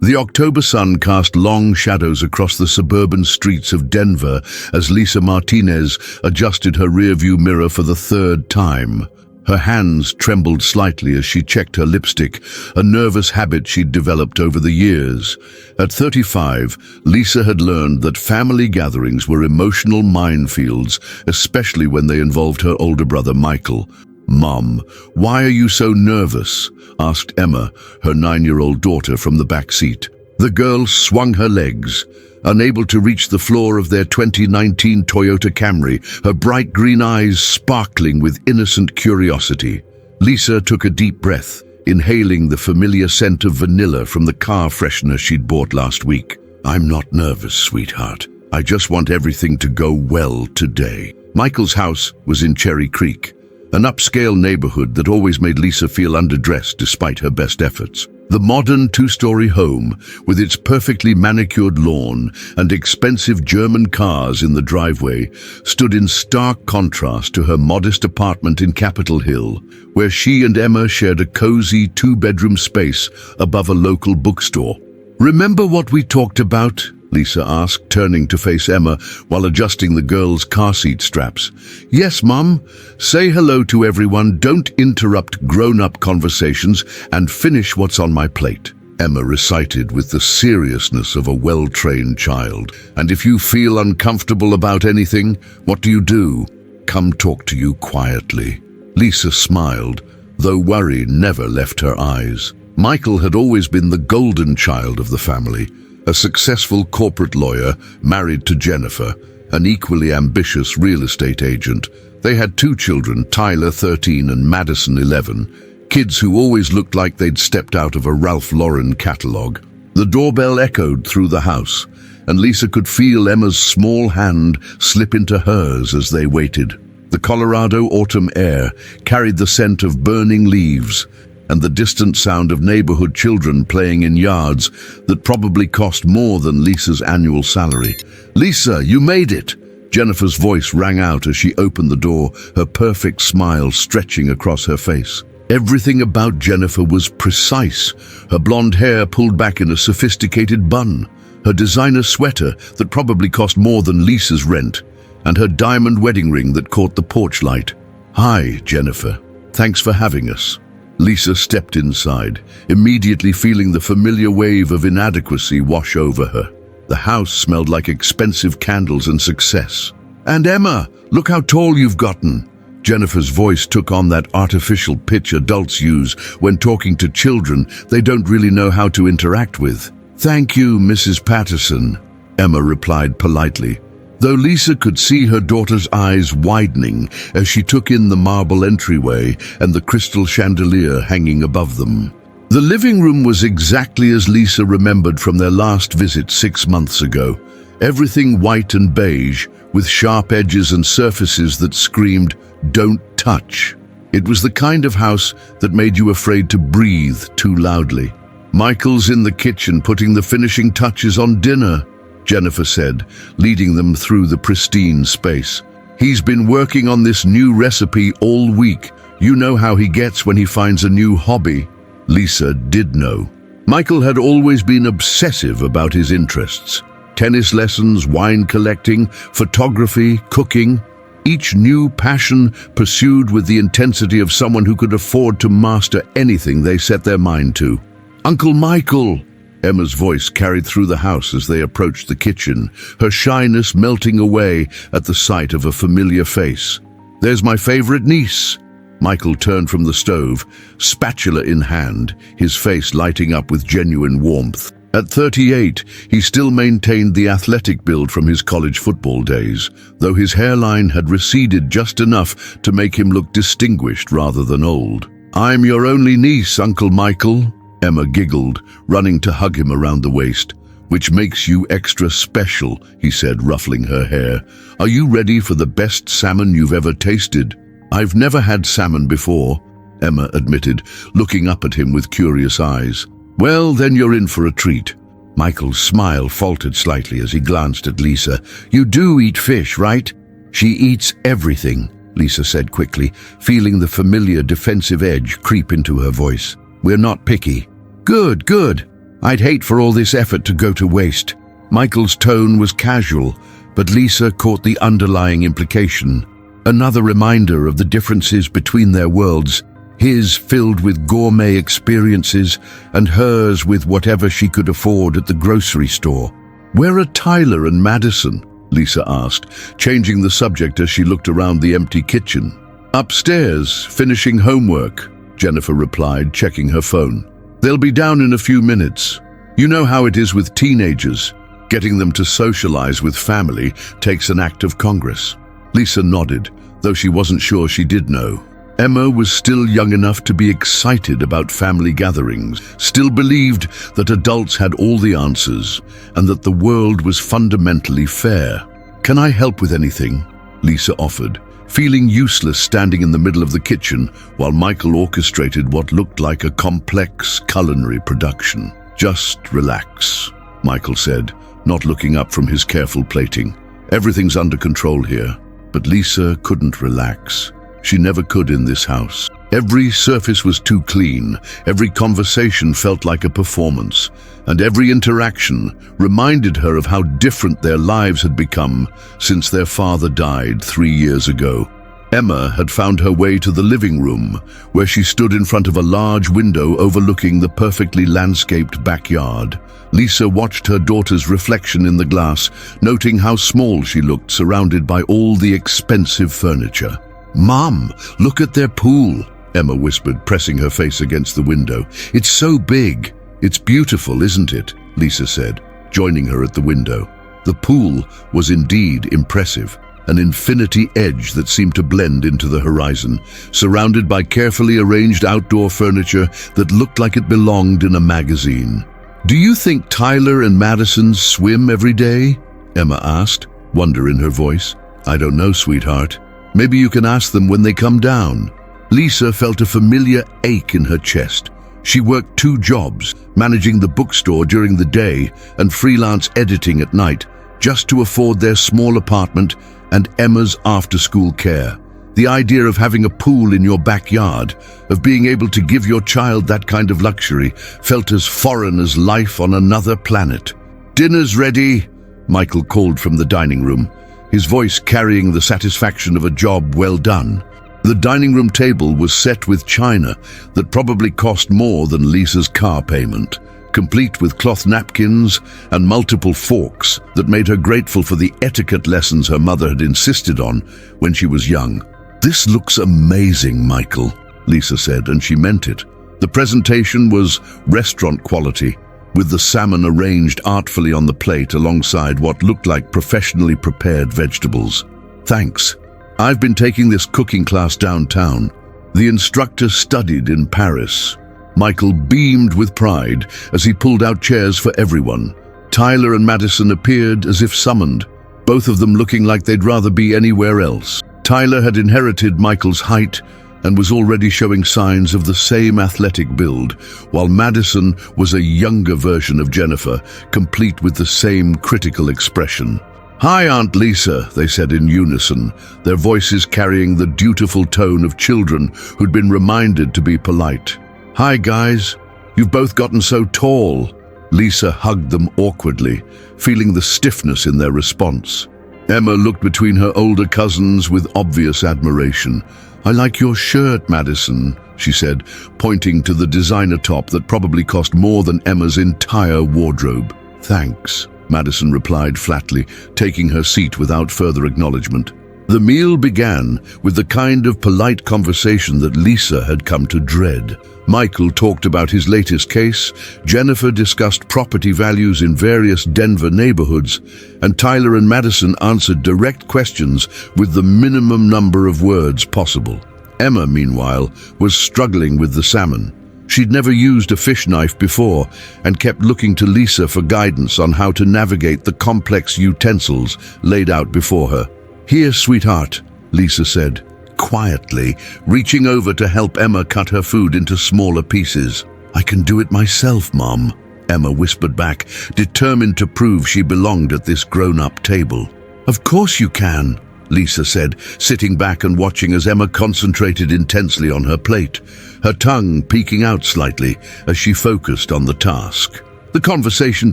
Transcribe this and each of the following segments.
The October sun cast long shadows across the suburban streets of Denver as Lisa Martinez adjusted her rearview mirror for the third time. Her hands trembled slightly as she checked her lipstick, a nervous habit she'd developed over the years. At 35, Lisa had learned that family gatherings were emotional minefields, especially when they involved her older brother Michael. "Mom, why are you so nervous?" asked Emma, her 9-year-old daughter, from the back seat. The girl swung her legs, unable to reach the floor of their 2019 Toyota Camry, her bright green eyes sparkling with innocent curiosity. Lisa took a deep breath, inhaling the familiar scent of vanilla from the car freshener she'd bought last week. "I'm not nervous, sweetheart. I just want everything to go well today." Michael's house was in Cherry Creek, an upscale neighborhood that always made Lisa feel underdressed despite her best efforts. The modern 2-story home, with its perfectly manicured lawn and expensive German cars in the driveway, stood in stark contrast to her modest apartment in Capitol Hill, where she and Emma shared a cozy 2-bedroom space above a local bookstore. "Remember what we talked about?" Lisa asked, turning to face Emma while adjusting the girl's car seat straps. "Yes, Mum. Say hello to everyone, don't interrupt grown-up conversations, and finish what's on my plate," Emma recited with the seriousness of a well-trained child. "And if you feel uncomfortable about anything, what do? Come talk to you quietly." Lisa smiled, though worry never left her eyes. Michael had always been the golden child of the family, a successful corporate lawyer married to Jennifer, an equally ambitious real estate agent. They had 2 children, Tyler, 13, and Madison, 11, kids who always looked like they'd stepped out of a Ralph Lauren catalog. The doorbell echoed through the house, and Lisa could feel Emma's small hand slip into hers as they waited. The Colorado autumn air carried the scent of burning leaves and the distant sound of neighborhood children playing in yards that probably cost more than Lisa's annual salary. "Lisa, you made it!" Jennifer's voice rang out as she opened the door, her perfect smile stretching across her face. Everything about Jennifer was precise, her blonde hair pulled back in a sophisticated bun, her designer sweater that probably cost more than Lisa's rent, and her diamond wedding ring that caught the porch light. "Hi, Jennifer. Thanks for having us." Lisa stepped inside, immediately feeling the familiar wave of inadequacy wash over her. The house smelled like expensive candles and success. "And Emma, look how tall you've gotten." Jennifer's voice took on that artificial pitch adults use when talking to children they don't really know how to interact with. "Thank you, Mrs. Patterson," Emma replied politely, though Lisa could see her daughter's eyes widening as she took in the marble entryway and the crystal chandelier hanging above them. The living room was exactly as Lisa remembered from their last visit 6 months ago. Everything white and beige, with sharp edges and surfaces that screamed, "Don't touch." It was the kind of house that made you afraid to breathe too loudly. "Michael's in the kitchen putting the finishing touches on dinner," Jennifer said, leading them through the pristine space. "He's been working on this new recipe all week. You know how he gets when he finds a new hobby." Lisa did know. Michael had always been obsessive about his interests. Tennis lessons, wine collecting, photography, cooking. Each new passion pursued with the intensity of someone who could afford to master anything they set their mind to. "Uncle Michael!" Emma's voice carried through the house as they approached the kitchen, her shyness melting away at the sight of a familiar face. "There's my favorite niece." Michael turned from the stove, spatula in hand, his face lighting up with genuine warmth. At 38, he still maintained the athletic build from his college football days, though his hairline had receded just enough to make him look distinguished rather than old. "I'm your only niece, Uncle Michael," Emma giggled, running to hug him around the waist. "Which makes you extra special," he said, ruffling her hair. "Are you ready for the best salmon you've ever tasted?" "I've never had salmon before," Emma admitted, looking up at him with curious eyes. "Well, then you're in for a treat." Michael's smile faltered slightly as he glanced at Lisa. "You do eat fish, right?" "She eats everything," Lisa said quickly, feeling the familiar defensive edge creep into her voice. "We're not picky." Good. I'd hate for all this effort to go to waste." Michael's tone was casual, but Lisa caught the underlying implication. Another reminder of the differences between their worlds, his filled with gourmet experiences and hers with whatever she could afford at the grocery store. "Where are Tyler and Madison?" Lisa asked, changing the subject as she looked around the empty kitchen. "Upstairs, finishing homework," Jennifer replied, checking her phone. "They'll be down in a few minutes. You know how it is with teenagers. Getting them to socialize with family takes an act of Congress." Lisa nodded, though she wasn't sure she did know. Emma was still young enough to be excited about family gatherings, still believed that adults had all the answers, and that the world was fundamentally fair. "Can I help with anything?" Lisa offered, feeling useless standing in the middle of the kitchen while Michael orchestrated what looked like a complex culinary production. "Just relax," Michael said, not looking up from his careful plating. "Everything's under control here." But Lisa couldn't relax. She never could in this house. Every surface was too clean, every conversation felt like a performance, and every interaction reminded her of how different their lives had become since their father died 3 years ago. Emma had found her way to the living room, where she stood in front of a large window overlooking the perfectly landscaped backyard. Lisa watched her daughter's reflection in the glass, noting how small she looked surrounded by all the expensive furniture. "Mom, look at their pool," Emma whispered, pressing her face against the window. "It's so big." "It's beautiful, isn't it?" Lisa said, joining her at the window. The pool was indeed impressive, an infinity edge that seemed to blend into the horizon, surrounded by carefully arranged outdoor furniture that looked like it belonged in a magazine. "Do you think Tyler and Madison swim every day?" Emma asked, wonder in her voice. "I don't know, sweetheart. Maybe you can ask them when they come down." Lisa felt a familiar ache in her chest. She worked 2 jobs, managing the bookstore during the day and freelance editing at night, just to afford their small apartment and Emma's after-school care. The idea of having a pool in your backyard, of being able to give your child that kind of luxury, felt as foreign as life on another planet. "Dinner's ready," Michael called from the dining room, his voice carrying the satisfaction of a job well done. The dining room table was set with china that probably cost more than Lisa's car payment, complete with cloth napkins and multiple forks that made her grateful for the etiquette lessons her mother had insisted on when she was young. "This looks amazing, Michael," Lisa said, and she meant it. The presentation was restaurant quality, with the salmon arranged artfully on the plate alongside what looked like professionally prepared vegetables. "Thanks. I've been taking this cooking class downtown. The instructor studied in Paris." Michael beamed with pride as he pulled out chairs for everyone. Tyler and Madison appeared as if summoned, both of them looking like they'd rather be anywhere else. Tyler had inherited Michael's height and was already showing signs of the same athletic build, while Madison was a younger version of Jennifer, complete with the same critical expression. "Hi, Aunt Lisa," they said in unison, their voices carrying the dutiful tone of children who'd been reminded to be polite. "Hi, guys. You've both gotten so tall." Lisa hugged them awkwardly, feeling the stiffness in their response. Emma looked between her older cousins with obvious admiration. "I like your shirt, Madison," she said, pointing to the designer top that probably cost more than Emma's entire wardrobe. "Thanks," Madison replied flatly, taking her seat without further acknowledgement. The meal began with the kind of polite conversation that Lisa had come to dread. Michael talked about his latest case, Jennifer discussed property values in various Denver neighborhoods, and Tyler and Madison answered direct questions with the minimum number of words possible. Emma, meanwhile, was struggling with the salmon. She'd never used a fish knife before and kept looking to Lisa for guidance on how to navigate the complex utensils laid out before her. "Here, sweetheart," Lisa said, quietly, reaching over to help Emma cut her food into smaller pieces. "I can do it myself, Mom," Emma whispered back, determined to prove she belonged at this grown-up table. "Of course you can," Lisa said, sitting back and watching as Emma concentrated intensely on her plate, her tongue peeking out slightly as she focused on the task. The conversation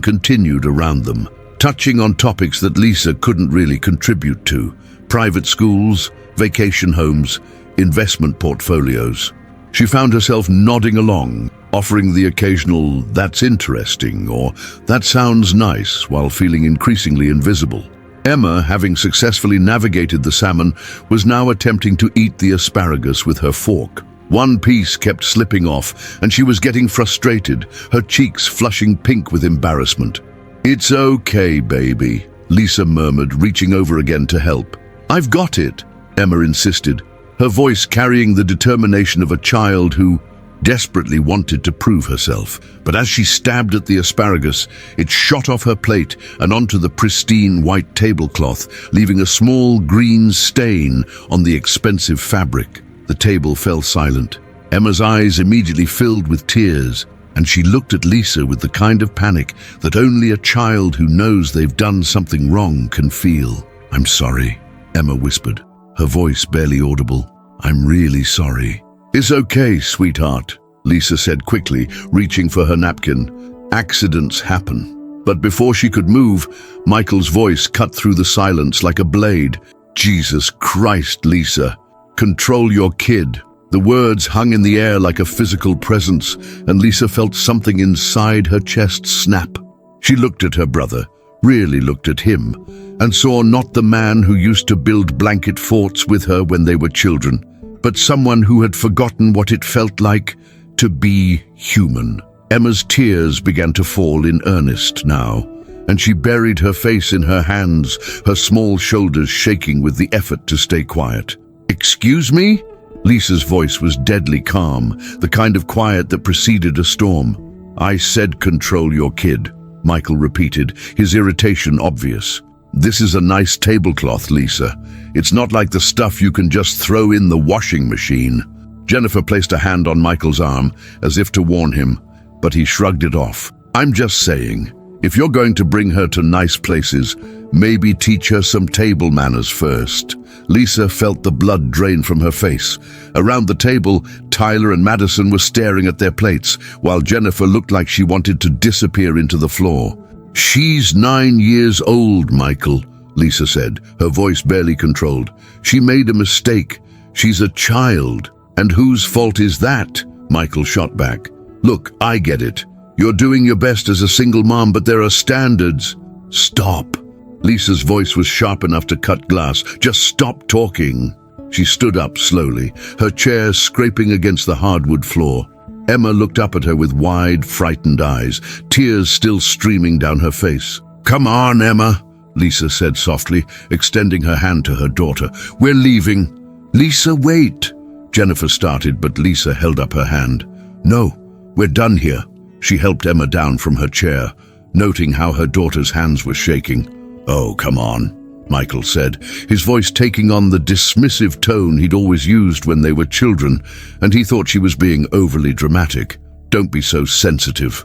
continued around them, touching on topics that Lisa couldn't really contribute to: private schools, vacation homes, investment portfolios. She found herself nodding along, offering the occasional "that's interesting" or "that sounds nice," while feeling increasingly invisible. Emma, having successfully navigated the salmon, was now attempting to eat the asparagus with her fork. One piece kept slipping off, and she was getting frustrated, her cheeks flushing pink with embarrassment. "It's okay, baby," Lisa murmured, reaching over again to help. "I've got it," Emma insisted, her voice carrying the determination of a child who desperately wanted to prove herself. But as she stabbed at the asparagus, it shot off her plate and onto the pristine white tablecloth, leaving a small green stain on the expensive fabric. The table fell silent. Emma's eyes immediately filled with tears, and she looked at Lisa with the kind of panic that only a child who knows they've done something wrong can feel. "I'm sorry," Emma whispered, her voice barely audible. "I'm really sorry." "It's okay, sweetheart," Lisa said quickly, reaching for her napkin. "Accidents happen." But before she could move, Michael's voice cut through the silence like a blade. "Jesus Christ, Lisa. Control your kid." The words hung in the air like a physical presence, and Lisa felt something inside her chest snap. She looked at her brother, really looked at him, and saw not the man who used to build blanket forts with her when they were children, but someone who had forgotten what it felt like to be human. Emma's tears began to fall in earnest now, and she buried her face in her hands, her small shoulders shaking with the effort to stay quiet. "Excuse me?" Lisa's voice was deadly calm, the kind of quiet that preceded a storm. "I said control your kid," Michael repeated, his irritation obvious. "This is a nice tablecloth, Lisa. It's not like the stuff you can just throw in the washing machine." Jennifer placed a hand on Michael's arm, as if to warn him, but he shrugged it off. "I'm just saying, if you're going to bring her to nice places, maybe teach her some table manners first." Lisa felt the blood drain from her face. Around the table, Tyler and Madison were staring at their plates, while Jennifer looked like she wanted to disappear into the floor. "She's 9 years old, Michael," Lisa said, her voice barely controlled. "She made a mistake. She's a child." "And whose fault is that?" Michael shot back. "Look, I get it. You're doing your best as a single mom, but there are standards." "Stop." Lisa's voice was sharp enough to cut glass. "Just stop talking." She stood up slowly, her chair scraping against the hardwood floor. Emma looked up at her with wide, frightened eyes, tears still streaming down her face. "Come on, Emma," Lisa said softly, extending her hand to her daughter. "We're leaving." "Lisa, wait," Jennifer started, but Lisa held up her hand. "No, we're done here." She helped Emma down from her chair, noting how her daughter's hands were shaking. "Oh, come on," Michael said, his voice taking on the dismissive tone he'd always used when they were children, and he thought she was being overly dramatic. "Don't be so sensitive."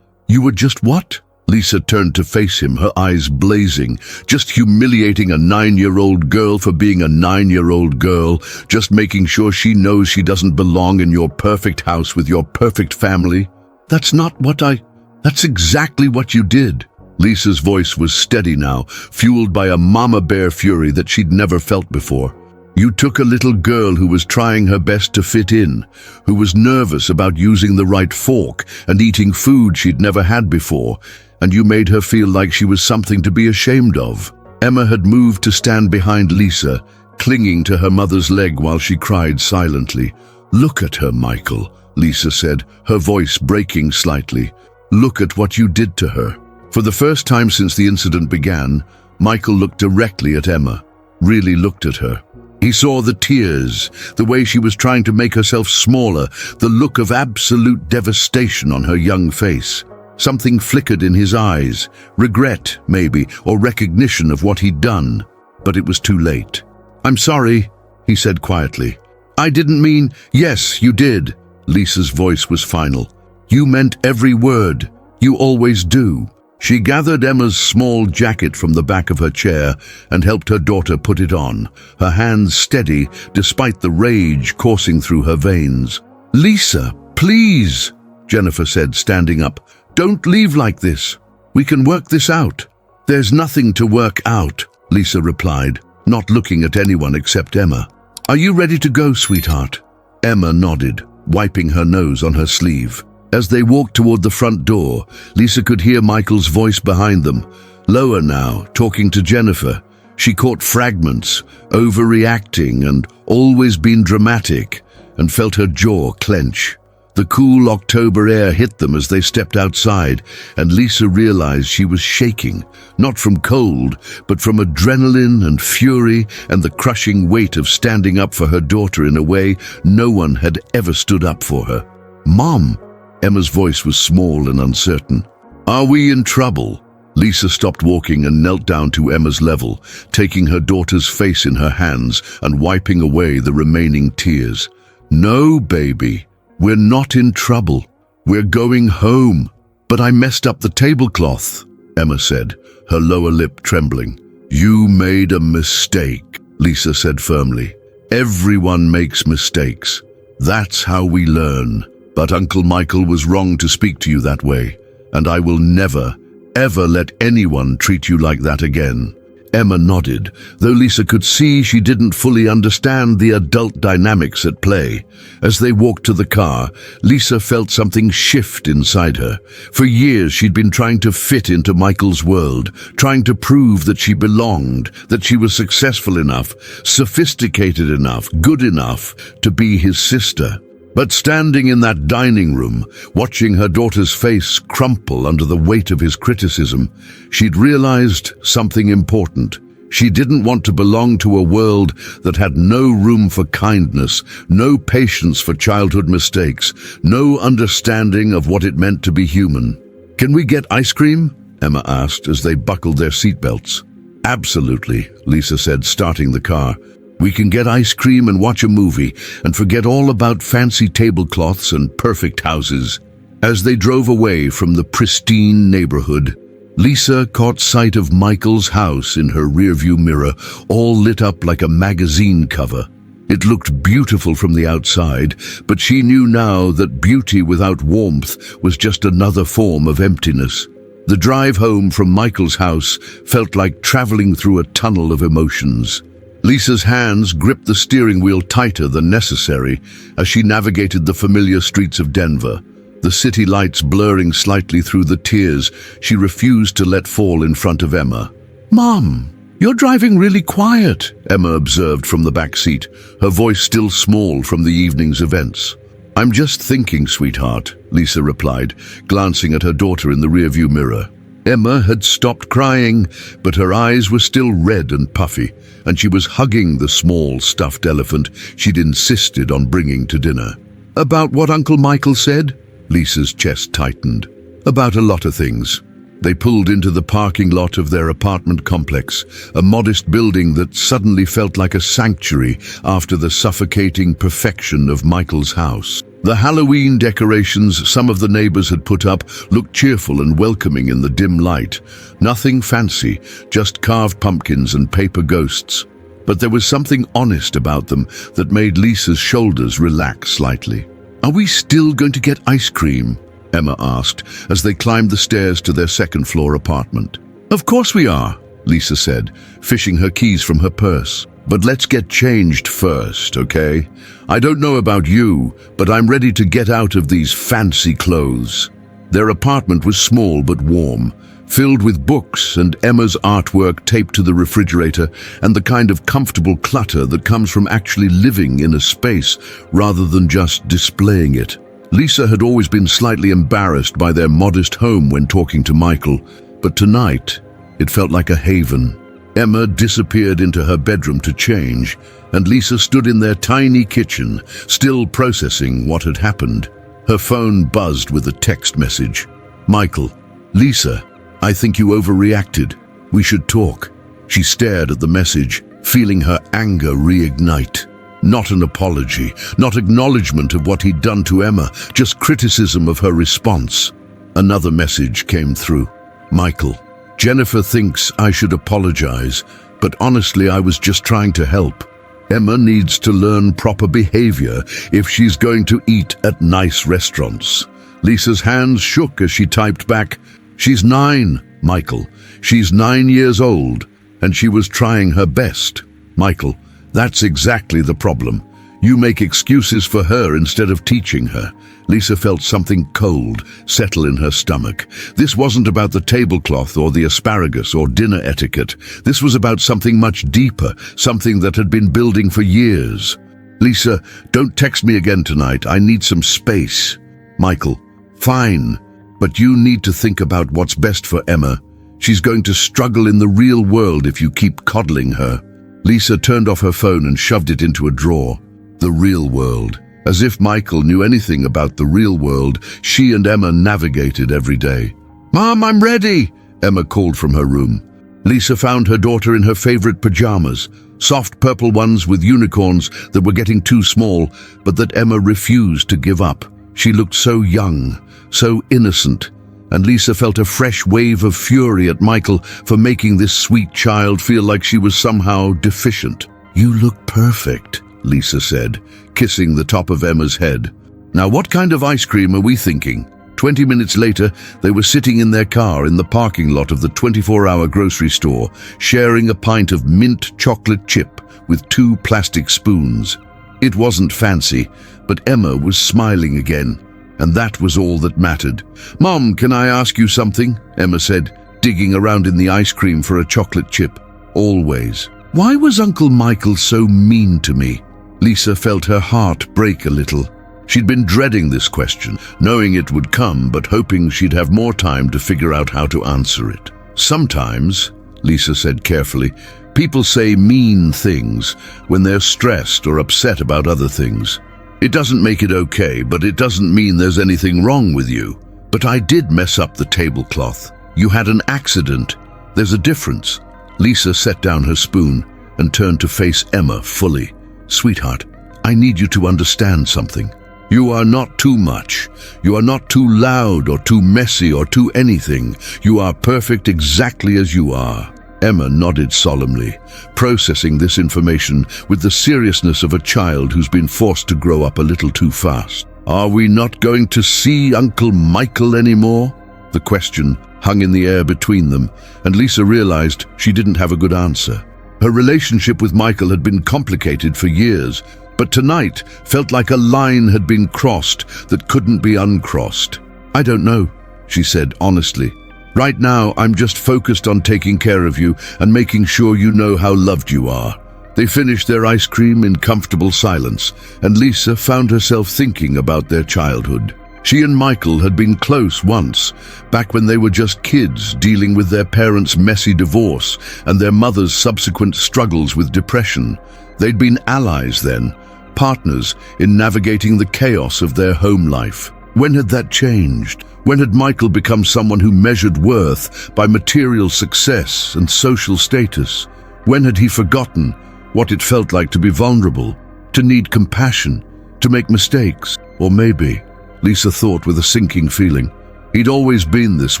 You were just what?" Lisa turned to face him, her eyes blazing. "Just humiliating a 9-year-old girl for being a 9-year-old girl, just making sure she knows she doesn't belong in your perfect house with your perfect family?" That's exactly what you did." Lisa's voice was steady now, fueled by a mama bear fury that she'd never felt before. "You took a little girl who was trying her best to fit in, who was nervous about using the right fork and eating food she'd never had before, and you made her feel like she was something to be ashamed of." Emma had moved to stand behind Lisa, clinging to her mother's leg while she cried silently. "Look at her, Michael," Lisa said, her voice breaking slightly. "Look at what you did to her." For the first time since the incident began, Michael looked directly at Emma, really looked at her. He saw the tears, the way she was trying to make herself smaller, the look of absolute devastation on her young face. Something flickered in his eyes, regret, maybe, or recognition of what he'd done. But it was too late. "I'm sorry," he said quietly. "I didn't mean—" "Yes, you did." Lisa's voice was final. "You meant every word. You always do." She gathered Emma's small jacket from the back of her chair and helped her daughter put it on, her hands steady despite the rage coursing through her veins. "Lisa, please," Jennifer said, standing up. Don't leave like this. We can work this out. There's nothing to work out, Lisa replied, not looking at anyone except Emma. Are you ready to go, sweetheart? Emma nodded, wiping her nose on her sleeve. As they walked toward the front door, Lisa could hear Michael's voice behind them, lower now, talking to Jennifer. She caught fragments, overreacting and always been dramatic, and felt her jaw clench. The cool October air hit them as they stepped outside, and Lisa realized she was shaking, not from cold, but from adrenaline and fury and the crushing weight of standing up for her daughter in a way no one had ever stood up for her. "Mom!" Emma's voice was small and uncertain. "Are we in trouble?" Lisa stopped walking and knelt down to Emma's level, taking her daughter's face in her hands and wiping away the remaining tears. "No, baby. We're not in trouble. We're going home." "But I messed up the tablecloth," Emma said, her lower lip trembling. "You made a mistake," Lisa said firmly. "Everyone makes mistakes. That's how we learn. But Uncle Michael was wrong to speak to you that way, and I will never, ever let anyone treat you like that again." Emma nodded, though Lisa could see she didn't fully understand the adult dynamics at play. As they walked to the car, Lisa felt something shift inside her. For years she'd been trying to fit into Michael's world, trying to prove that she belonged, that she was successful enough, sophisticated enough, good enough to be his sister. But standing in that dining room, watching her daughter's face crumple under the weight of his criticism, she'd realized something important. She didn't want to belong to a world that had no room for kindness, no patience for childhood mistakes, no understanding of what it meant to be human. "Can we get ice cream?" Emma asked as they buckled their seatbelts. "Absolutely," Lisa said, starting the car. "We can get ice cream and watch a movie and forget all about fancy tablecloths and perfect houses." As they drove away from the pristine neighborhood, Lisa caught sight of Michael's house in her rearview mirror, all lit up like a magazine cover. It looked beautiful from the outside, but she knew now that beauty without warmth was just another form of emptiness. The drive home from Michael's house felt like traveling through a tunnel of emotions. Lisa's hands gripped the steering wheel tighter than necessary as she navigated the familiar streets of Denver, the city lights blurring slightly through the tears she refused to let fall in front of Emma. "Mom, you're driving really quiet," Emma observed from the back seat, her voice still small from the evening's events. "I'm just thinking, sweetheart," Lisa replied, glancing at her daughter in the rearview mirror. Emma had stopped crying, but her eyes were still red and puffy, and she was hugging the small stuffed elephant she'd insisted on bringing to dinner. "About what Uncle Michael said?" Lisa's chest tightened. "About a lot of things." They pulled into the parking lot of their apartment complex, a modest building that suddenly felt like a sanctuary after the suffocating perfection of Michael's house. The Halloween decorations some of the neighbors had put up looked cheerful and welcoming in the dim light. Nothing fancy, just carved pumpkins and paper ghosts. But there was something honest about them that made Lisa's shoulders relax slightly. "Are we still going to get ice cream?" Emma asked as they climbed the stairs to their second-floor apartment. "Of course we are," Lisa said, fishing her keys from her purse. "But let's get changed first, okay? I don't know about you, but I'm ready to get out of these fancy clothes." Their apartment was small but warm, filled with books and Emma's artwork taped to the refrigerator and the kind of comfortable clutter that comes from actually living in a space rather than just displaying it. Lisa had always been slightly embarrassed by their modest home when talking to Michael, but tonight it felt like a haven. Emma disappeared into her bedroom to change, and Lisa stood in their tiny kitchen, still processing what had happened. Her phone buzzed with a text message. "Michael, Lisa, I think you overreacted. We should talk." She stared at the message, feeling her anger reignite. Not an apology, not acknowledgement of what he'd done to Emma, just criticism of her response. Another message came through. "Michael, Jennifer thinks I should apologize, but honestly I was just trying to help. Emma needs to learn proper behavior if she's going to eat at nice restaurants. Lisa's hands shook as she typed back, "She's 9, Michael. She's 9 years old, and she was trying her best. Michael, that's exactly the problem. You make excuses for her instead of teaching her." Lisa felt something cold settle in her stomach. This wasn't about the tablecloth or the asparagus or dinner etiquette. This was about something much deeper, something that had been building for years. "Lisa, don't text me again tonight. I need some space." Michael, "Fine, but you need to think about what's best for Emma. She's going to struggle in the real world if you keep coddling her." Lisa turned off her phone and shoved it into a drawer. The real world. As if Michael knew anything about the real world, she and Emma navigated every day. "Mom, I'm ready," Emma called from her room. Lisa found her daughter in her favorite pajamas, soft purple ones with unicorns that were getting too small, but that Emma refused to give up. She looked so young, so innocent, and Lisa felt a fresh wave of fury at Michael for making this sweet child feel like she was somehow deficient. "You look perfect," Lisa said, kissing the top of Emma's head. "Now what kind of ice cream are we thinking?" 20 minutes later, they were sitting in their car in the parking lot of the 24-hour grocery store, sharing a pint of mint chocolate chip with 2 plastic spoons. It wasn't fancy, but Emma was smiling again, and that was all that mattered. "Mom, can I ask you something?" Emma said, digging around in the ice cream for a chocolate chip. "Always. Why was Uncle Michael so mean to me?" Lisa felt her heart break a little. She'd been dreading this question, knowing it would come, but hoping she'd have more time to figure out how to answer it. "Sometimes," Lisa said carefully, "people say mean things when they're stressed or upset about other things. It doesn't make it okay, but it doesn't mean there's anything wrong with you. But I did mess up the tablecloth. You had an accident. There's a difference." Lisa set down her spoon and turned to face Emma fully. "Sweetheart, I need you to understand something. You are not too much. You are not too loud or too messy or too anything. You are perfect exactly as you are." Emma nodded solemnly, processing this information with the seriousness of a child who's been forced to grow up a little too fast. "Are we not going to see Uncle Michael anymore?" The question hung in the air between them, and Lisa realized she didn't have a good answer. Her relationship with Michael had been complicated for years, but tonight felt like a line had been crossed that couldn't be uncrossed. "I don't know," she said honestly. "Right now, I'm just focused on taking care of you and making sure you know how loved you are." They finished their ice cream in comfortable silence, and Lisa found herself thinking about their childhood. She and Michael had been close once, back when they were just kids dealing with their parents' messy divorce and their mother's subsequent struggles with depression. They'd been allies then, partners in navigating the chaos of their home life. When had that changed? When had Michael become someone who measured worth by material success and social status? When had he forgotten what it felt like to be vulnerable, to need compassion, to make mistakes? Or maybe, Lisa thought with a sinking feeling, he'd always been this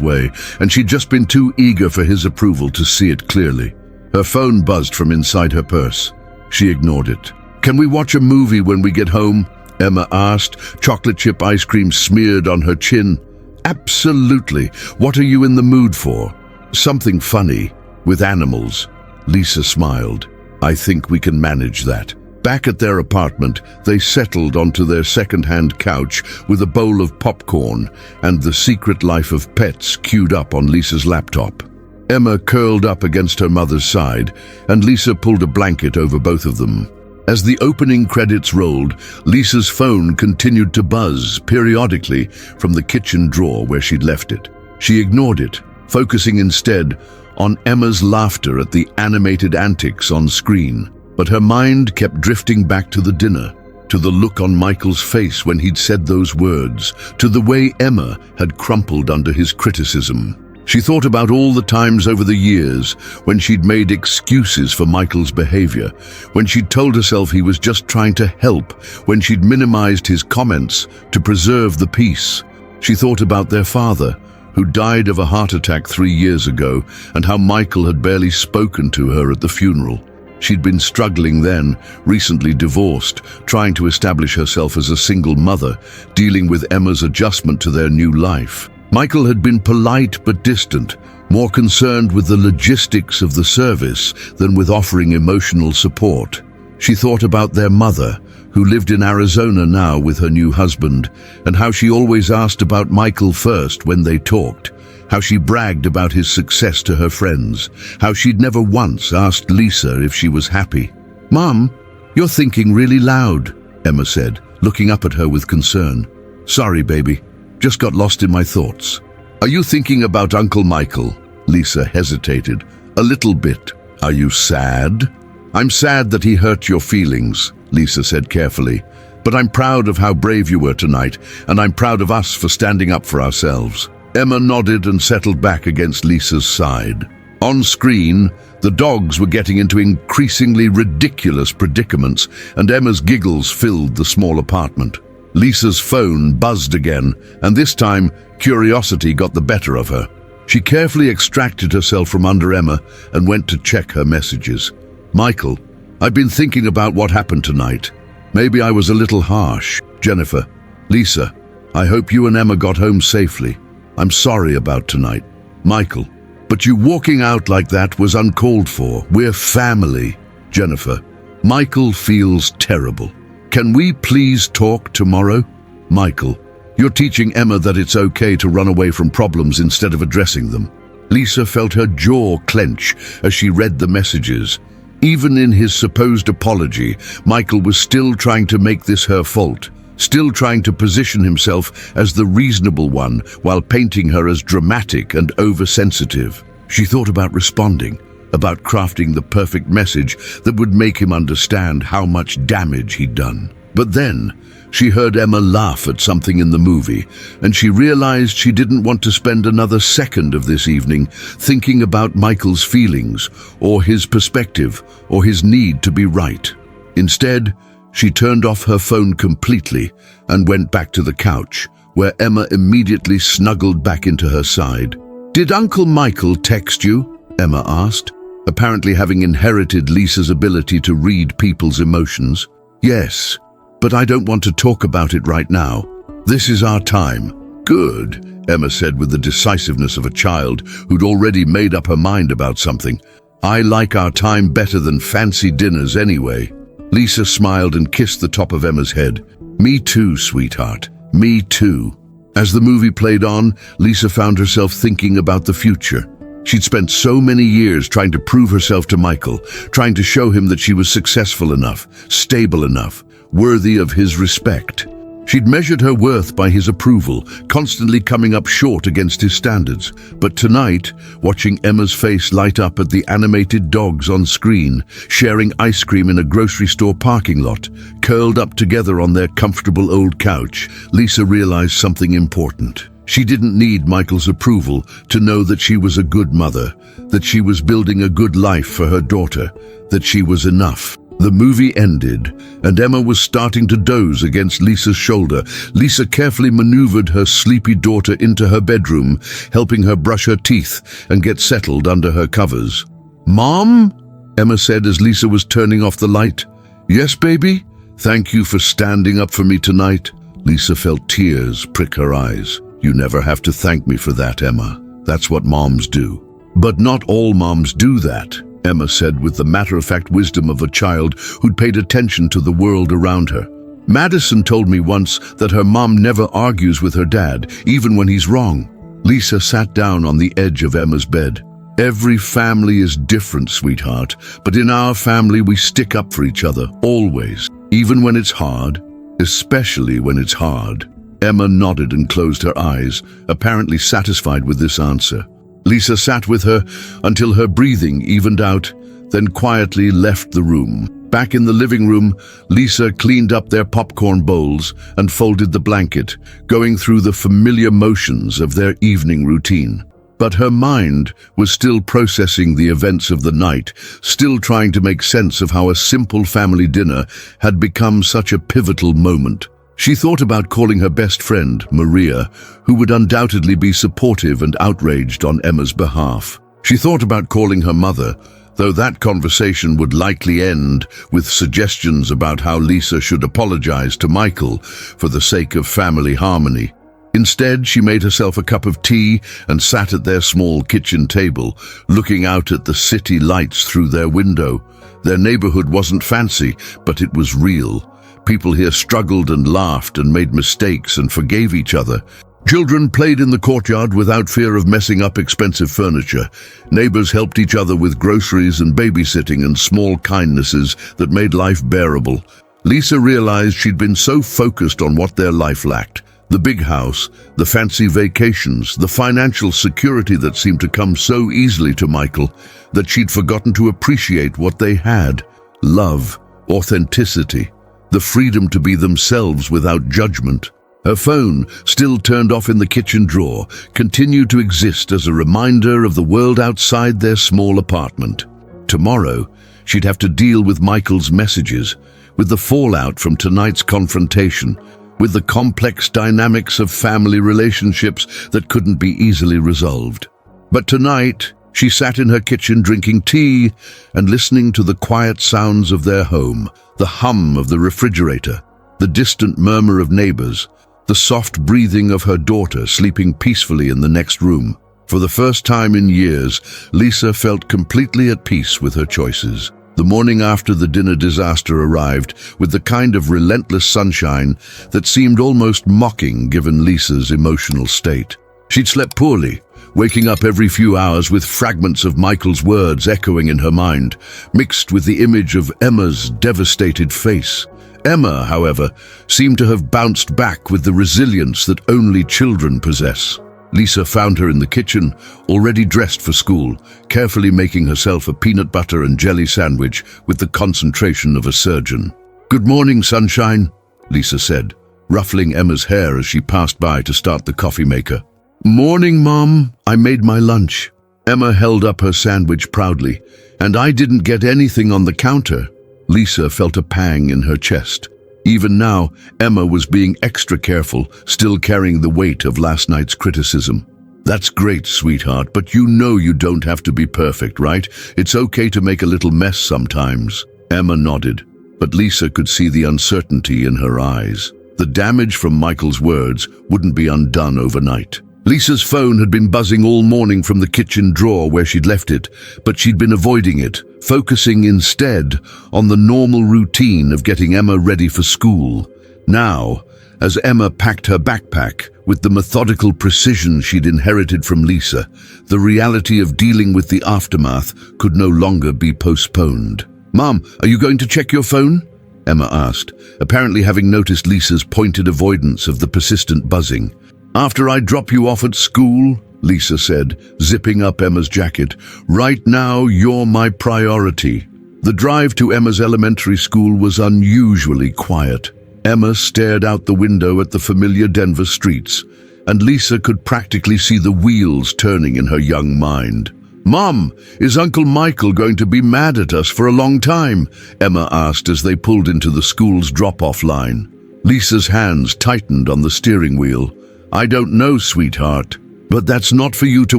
way, and she'd just been too eager for his approval to see it clearly. Her phone buzzed from inside her purse. She ignored it. "Can we watch a movie when we get home?" Emma asked, chocolate chip ice cream smeared on her chin. "Absolutely. What are you in the mood for?" "Something funny, with animals." Lisa smiled. "I think we can manage that." Back at their apartment, they settled onto their second-hand couch with a bowl of popcorn and The Secret Life of Pets queued up on Lisa's laptop. Emma curled up against her mother's side, and Lisa pulled a blanket over both of them. As the opening credits rolled, Lisa's phone continued to buzz periodically from the kitchen drawer where she'd left it. She ignored it, focusing instead on Emma's laughter at the animated antics on screen. But her mind kept drifting back to the dinner, to the look on Michael's face when he'd said those words, to the way Emma had crumpled under his criticism. She thought about all the times over the years when she'd made excuses for Michael's behavior, when she'd told herself he was just trying to help, when she'd minimized his comments to preserve the peace. She thought about their father, who died of a heart attack 3 years ago, and how Michael had barely spoken to her at the funeral. She'd been struggling then, recently divorced, trying to establish herself as a single mother, dealing with Emma's adjustment to their new life. Michael had been polite but distant, more concerned with the logistics of the service than with offering emotional support. She thought about their mother, who lived in Arizona now with her new husband, and how she always asked about Michael first when they talked, how she bragged about his success to her friends, how she'd never once asked Lisa if she was happy. "Mom, you're thinking really loud," Emma said, looking up at her with concern. "Sorry, baby. Just got lost in my thoughts." "Are you thinking about Uncle Michael?" Lisa hesitated. "A little bit. Are you sad?" "I'm sad that he hurt your feelings," Lisa said carefully. "But I'm proud of how brave you were tonight, and I'm proud of us for standing up for ourselves." Emma nodded and settled back against Lisa's side. On screen, the dogs were getting into increasingly ridiculous predicaments, and Emma's giggles filled the small apartment. Lisa's phone buzzed again, and this time, curiosity got the better of her. She carefully extracted herself from under Emma and went to check her messages. "Michael, I've been thinking about what happened tonight. Maybe I was a little harsh. Jennifer, Lisa, I hope you and Emma got home safely. I'm sorry about tonight. Michael, but you walking out like that was uncalled for. We're family. Jennifer, Michael feels terrible. Can we please talk tomorrow? Michael, you're teaching Emma that it's okay to run away from problems instead of addressing them." Lisa felt her jaw clench as she read the messages. Even in his supposed apology, Michael was still trying to make this her fault, still trying to position himself as the reasonable one while painting her as dramatic and oversensitive. She thought about responding, about crafting the perfect message that would make him understand how much damage he'd done. But then, she heard Emma laugh at something in the movie, and she realized she didn't want to spend another second of this evening thinking about Michael's feelings, or his perspective, or his need to be right. Instead, she turned off her phone completely and went back to the couch, where Emma immediately snuggled back into her side. "Did Uncle Michael text you?" Emma asked, apparently having inherited Lisa's ability to read people's emotions. "Yes, but I don't want to talk about it right now. This is our time." "Good," Emma said with the decisiveness of a child who'd already made up her mind about something. "I like our time better than fancy dinners anyway." Lisa smiled and kissed the top of Emma's head. "Me too, sweetheart. Me too." As the movie played on, Lisa found herself thinking about the future. She'd spent so many years trying to prove herself to Michael, trying to show him that she was successful enough, stable enough, worthy of his respect. She'd measured her worth by his approval, constantly coming up short against his standards. But tonight, watching Emma's face light up at the animated dogs on screen, sharing ice cream in a grocery store parking lot, curled up together on their comfortable old couch, Lisa realized something important. She didn't need Michael's approval to know that she was a good mother, that she was building a good life for her daughter, that she was enough. The movie ended, and Emma was starting to doze against Lisa's shoulder. Lisa carefully maneuvered her sleepy daughter into her bedroom, helping her brush her teeth and get settled under her covers. "Mom?" Emma said as Lisa was turning off the light. "Yes, baby? Thank you for standing up for me tonight." Lisa felt tears prick her eyes. "You never have to thank me for that, Emma. That's what moms do." "But not all moms do that," Emma said with the matter-of-fact wisdom of a child who'd paid attention to the world around her. "Madison told me once that her mom never argues with her dad, even when he's wrong." Lisa sat down on the edge of Emma's bed. "Every family is different, sweetheart, but in our family we stick up for each other, always, even when it's hard, especially when it's hard." Emma nodded and closed her eyes, apparently satisfied with this answer. Lisa sat with her until her breathing evened out, then quietly left the room. Back in the living room, Lisa cleaned up their popcorn bowls and folded the blanket, going through the familiar motions of their evening routine. But her mind was still processing the events of the night, still trying to make sense of how a simple family dinner had become such a pivotal moment. She thought about calling her best friend, Maria, who would undoubtedly be supportive and outraged on Emma's behalf. She thought about calling her mother, though that conversation would likely end with suggestions about how Lisa should apologize to Michael for the sake of family harmony. Instead, she made herself a cup of tea and sat at their small kitchen table, looking out at the city lights through their window. Their neighborhood wasn't fancy, but it was real. People here struggled and laughed and made mistakes and forgave each other. Children played in the courtyard without fear of messing up expensive furniture. Neighbors helped each other with groceries and babysitting and small kindnesses that made life bearable. Lisa realized she'd been so focused on what their life lacked. The big house, the fancy vacations, the financial security that seemed to come so easily to Michael, that she'd forgotten to appreciate what they had. Love, authenticity, the freedom to be themselves without judgment. Her phone, still turned off in the kitchen drawer, continued to exist as a reminder of the world outside their small apartment. Tomorrow, she'd have to deal with Michael's messages, with the fallout from tonight's confrontation, with the complex dynamics of family relationships that couldn't be easily resolved. But tonight, she sat in her kitchen drinking tea and listening to the quiet sounds of their home, the hum of the refrigerator, the distant murmur of neighbors, the soft breathing of her daughter sleeping peacefully in the next room. For the first time in years, Lisa felt completely at peace with her choices. The morning after the dinner disaster arrived with the kind of relentless sunshine that seemed almost mocking given Lisa's emotional state. She'd slept poorly, waking up every few hours with fragments of Michael's words echoing in her mind, mixed with the image of Emma's devastated face. Emma, however, seemed to have bounced back with the resilience that only children possess. Lisa found her in the kitchen, already dressed for school, carefully making herself a peanut butter and jelly sandwich with the concentration of a surgeon. "Good morning, sunshine," Lisa said, ruffling Emma's hair as she passed by to start the coffee maker. "Morning, Mom. I made my lunch." Emma held up her sandwich proudly. "And I didn't get anything on the counter." Lisa felt a pang in her chest. Even now, Emma was being extra careful, still carrying the weight of last night's criticism. "That's great, sweetheart, but you know you don't have to be perfect, right? It's okay to make a little mess sometimes." Emma nodded, but Lisa could see the uncertainty in her eyes. The damage from Michael's words wouldn't be undone overnight. Lisa's phone had been buzzing all morning from the kitchen drawer where she'd left it, but she'd been avoiding it, focusing instead on the normal routine of getting Emma ready for school. Now, as Emma packed her backpack with the methodical precision she'd inherited from Lisa, the reality of dealing with the aftermath could no longer be postponed. "Mom, are you going to check your phone?" Emma asked, apparently having noticed Lisa's pointed avoidance of the persistent buzzing. "After I drop you off at school," Lisa said, zipping up Emma's jacket. "Right now, you're my priority." The drive to Emma's elementary school was unusually quiet. Emma stared out the window at the familiar Denver streets, and Lisa could practically see the wheels turning in her young mind. "Mom, is Uncle Michael going to be mad at us for a long time?" Emma asked as they pulled into the school's drop-off line. Lisa's hands tightened on the steering wheel. "I don't know, sweetheart. But that's not for you to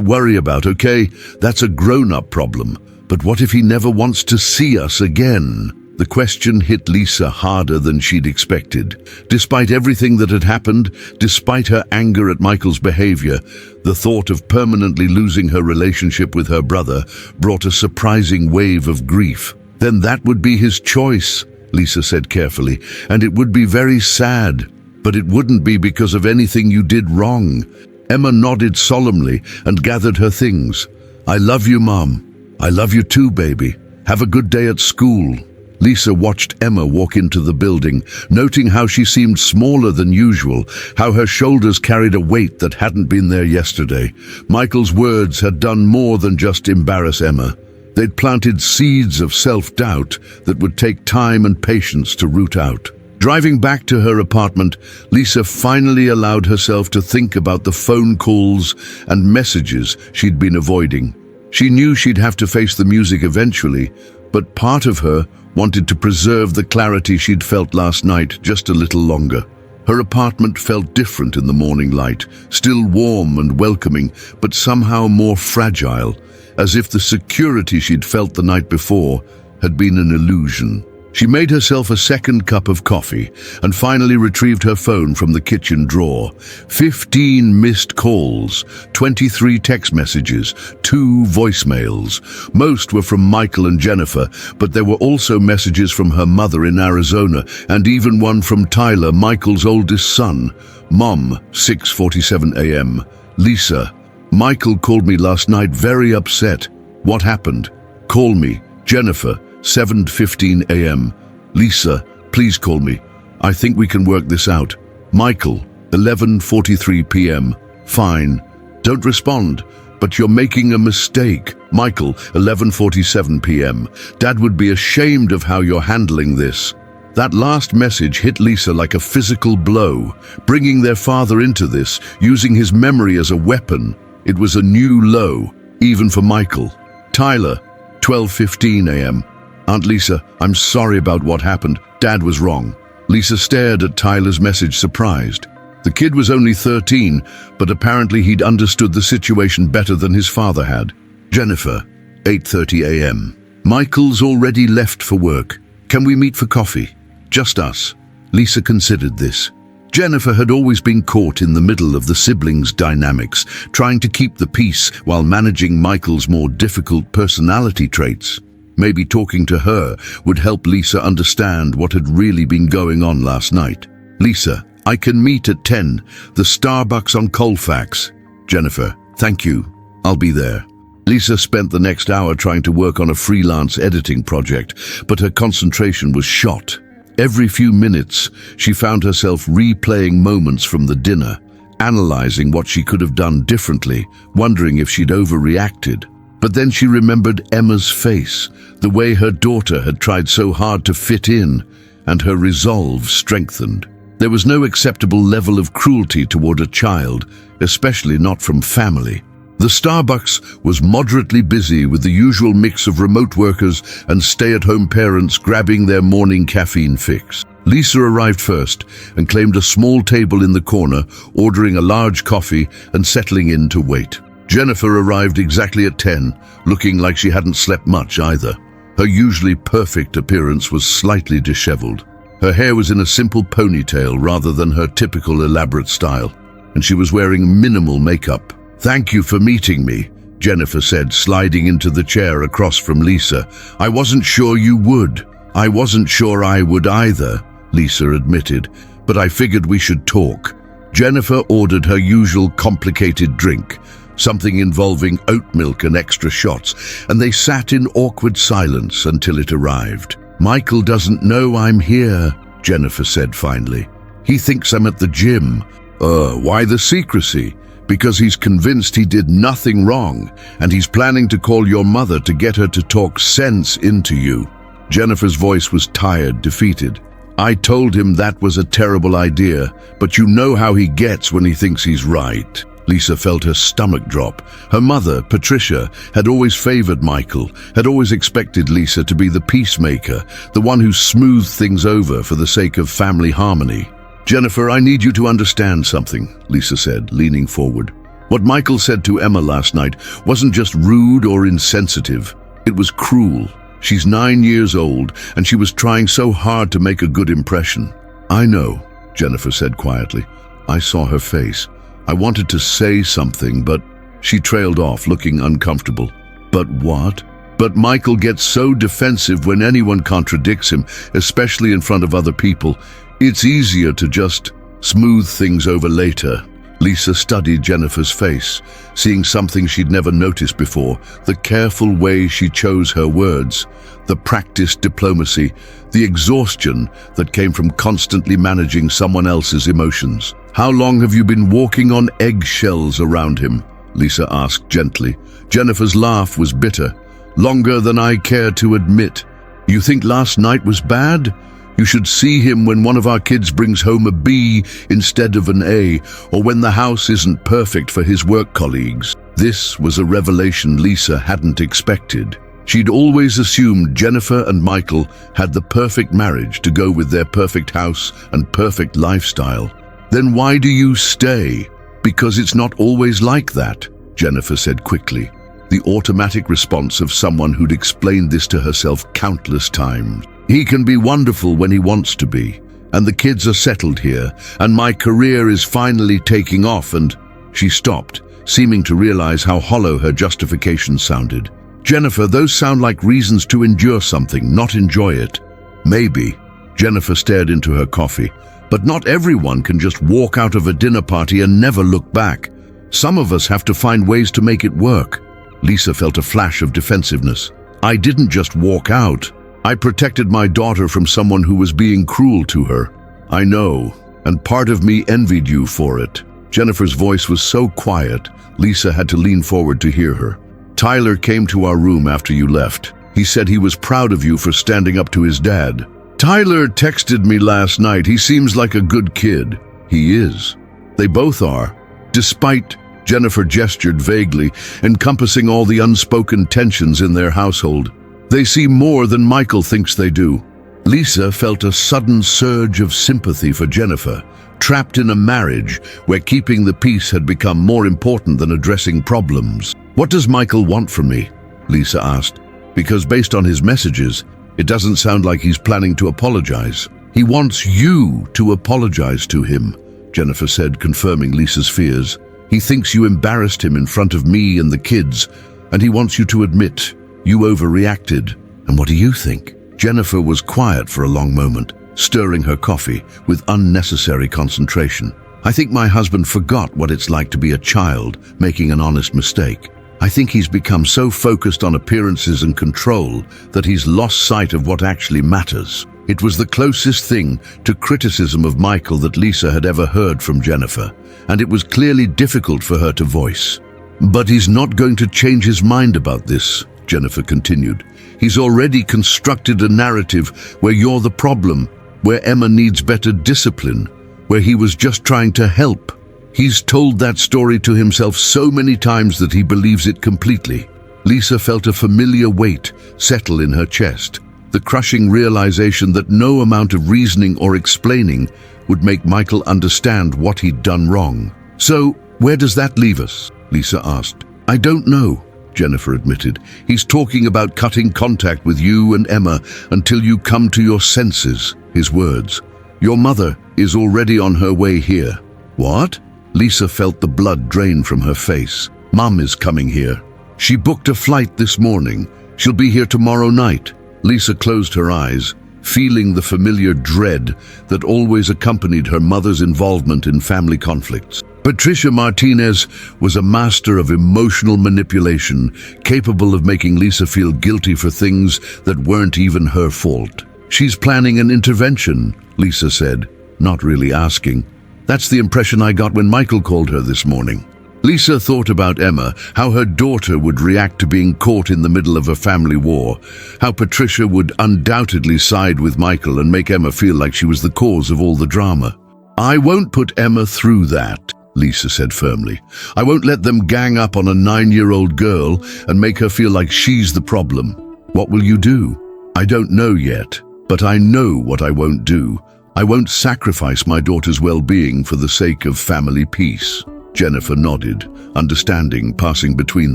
worry about, okay? That's a grown-up problem. But what if he never wants to see us again?" The question hit Lisa harder than she'd expected. Despite everything that had happened, despite her anger at Michael's behavior, the thought of permanently losing her relationship with her brother brought a surprising wave of grief. "Then that would be his choice," Lisa said carefully, "and it would be very sad. But it wouldn't be because of anything you did wrong." Emma nodded solemnly and gathered her things. "I love you, Mom. I love you too, baby. Have a good day at school." Lisa watched Emma walk into the building, noting how she seemed smaller than usual, how her shoulders carried a weight that hadn't been there yesterday. Michael's words had done more than just embarrass Emma. They'd planted seeds of self-doubt that would take time and patience to root out. Driving back to her apartment, Lisa finally allowed herself to think about the phone calls and messages she'd been avoiding. She knew she'd have to face the music eventually, but part of her wanted to preserve the clarity she'd felt last night just a little longer. Her apartment felt different in the morning light, still warm and welcoming, but somehow more fragile. as if the security she'd felt the night before had been an illusion. She made herself a second cup of coffee and finally retrieved her phone from the kitchen drawer. 15 missed calls, 23 text messages, 2 voicemails. Most were from Michael and Jennifer, but there were also messages from her mother in Arizona and even one from Tyler, Michael's oldest son. Mom, 6:47 a.m. Lisa, Michael called me last night very upset. What happened? Call me. Jennifer, 7:15 a.m. Lisa, please call me. I think we can work this out. Michael, 11:43 p.m. Fine. Don't respond, but you're making a mistake. Michael, 11:47 p.m. Dad would be ashamed of how you're handling this. That last message hit Lisa like a physical blow, bringing their father into this, using his memory as a weapon. It was a new low, even for Michael. Tyler, 12:15 a.m. Aunt Lisa, I'm sorry about what happened. Dad was wrong. Lisa stared at Tyler's message, surprised. The kid was only 13, but apparently he'd understood the situation better than his father had. Jennifer, 8:30 a.m. Michael's already left for work. Can we meet for coffee? Just us. Lisa considered this. Jennifer had always been caught in the middle of the siblings' dynamics, trying to keep the peace while managing Michael's more difficult personality traits. Maybe talking to her would help Lisa understand what had really been going on last night. Lisa, I can meet at 10, the Starbucks on Colfax. Jennifer, thank you. I'll be there. Lisa spent the next hour trying to work on a freelance editing project, but her concentration was shot. Every few minutes, she found herself replaying moments from the dinner, analyzing what she could have done differently, wondering if she'd overreacted. But then she remembered Emma's face, the way her daughter had tried so hard to fit in, and her resolve strengthened. There was no acceptable level of cruelty toward a child, especially not from family. The Starbucks was moderately busy with the usual mix of remote workers and stay-at-home parents grabbing their morning caffeine fix. Lisa arrived first and claimed a small table in the corner, ordering a large coffee and settling in to wait. Jennifer arrived exactly at 10, looking like she hadn't slept much either. Her usually perfect appearance was slightly disheveled. Her hair was in a simple ponytail rather than her typical elaborate style, and she was wearing minimal makeup. Thank you for meeting me, Jennifer said, sliding into the chair across from Lisa. I wasn't sure you would. I wasn't sure I would either, Lisa admitted, but I figured we should talk. Jennifer ordered her usual complicated drink, something involving oat milk and extra shots, and they sat in awkward silence until it arrived. Michael doesn't know I'm here, Jennifer said finally. He thinks I'm at the gym. Why the secrecy? Because he's convinced he did nothing wrong, and he's planning to call your mother to get her to talk sense into you. Jennifer's voice was tired, defeated. I told him that was a terrible idea, but you know how he gets when he thinks he's right. Lisa felt her stomach drop. Her mother, Patricia, had always favored Michael, had always expected Lisa to be the peacemaker, the one who smoothed things over for the sake of family harmony. Jennifer, I need you to understand something, Lisa said, leaning forward. What Michael said to Emma last night wasn't just rude or insensitive. It was cruel. She's 9 years old, and she was trying so hard to make a good impression. I know, Jennifer said quietly. I saw her face. I wanted to say something, but she trailed off, looking uncomfortable. But what? But Michael gets so defensive when anyone contradicts him, especially in front of other people. It's easier to just smooth things over later. Lisa studied Jennifer's face, seeing something she'd never noticed before, the careful way she chose her words, the practiced diplomacy, the exhaustion that came from constantly managing someone else's emotions. How long have you been walking on eggshells around him? Lisa asked gently. Jennifer's laugh was bitter. Longer than I care to admit. You think last night was bad? You should see him when one of our kids brings home a B instead of an A, or when the house isn't perfect for his work colleagues. This was a revelation Lisa hadn't expected. She'd always assumed Jennifer and Michael had the perfect marriage to go with their perfect house and perfect lifestyle. Then why do you stay? Because it's not always like that, Jennifer said quickly. the automatic response of someone who'd explained this to herself countless times. He can be wonderful when he wants to be, and the kids are settled here, and my career is finally taking off, and she stopped, seeming to realize how hollow her justification sounded. Jennifer, those sound like reasons to endure something, not enjoy it. Maybe. Jennifer stared into her coffee. But not everyone can just walk out of a dinner party and never look back. Some of us have to find ways to make it work. Lisa felt a flash of defensiveness. I didn't just walk out. I protected my daughter from someone who was being cruel to her. I know, and part of me envied you for it. Jennifer's voice was so quiet, Lisa had to lean forward to hear her. Tyler came to our room after you left. He said he was proud of you for standing up to his dad. Tyler texted me last night. He seems like a good kid. He is. They both are. Despite, Jennifer gestured vaguely, encompassing all the unspoken tensions in their household. They see more than Michael thinks they do. Lisa felt a sudden surge of sympathy for Jennifer, trapped in a marriage where keeping the peace had become more important than addressing problems. What does Michael want from me? Lisa asked, because based on his messages, it doesn't sound like he's planning to apologize. He wants you to apologize to him, Jennifer said, confirming Lisa's fears. He thinks you embarrassed him in front of me and the kids, and he wants you to admit you overreacted. And what do you think? Jennifer was quiet for a long moment, stirring her coffee with unnecessary concentration. I think my husband forgot what it's like to be a child making an honest mistake. I think he's become so focused on appearances and control that he's lost sight of what actually matters. It was the closest thing to criticism of Michael that Lisa had ever heard from Jennifer, and it was clearly difficult for her to voice. But he's not going to change his mind about this, Jennifer continued. He's already constructed a narrative where you're the problem, where Emma needs better discipline, where he was just trying to help. He's told that story to himself so many times that he believes it completely. Lisa felt a familiar weight settle in her chest, the crushing realization that no amount of reasoning or explaining would make Michael understand what he'd done wrong. So, where does that leave us? Lisa asked. I don't know, Jennifer admitted. He's talking about cutting contact with you and Emma until you come to your senses, his words. Your mother is already on her way here. What? Lisa felt the blood drain from her face. Mum is coming here. She booked a flight this morning. She'll be here tomorrow night. Lisa closed her eyes, feeling the familiar dread that always accompanied her mother's involvement in family conflicts. Patricia Martinez was a master of emotional manipulation, capable of making Lisa feel guilty for things that weren't even her fault. She's planning an intervention, Lisa said, not really asking. That's the impression I got when Michael called her this morning. Lisa thought about Emma, how her daughter would react to being caught in the middle of a family war, how Patricia would undoubtedly side with Michael and make Emma feel like she was the cause of all the drama. I won't put Emma through that, Lisa said firmly. I won't let them gang up on a 9-year-old girl and make her feel like she's the problem. What will you do? I don't know yet, but I know what I won't do. I won't sacrifice my daughter's well-being for the sake of family peace. Jennifer nodded, understanding passing between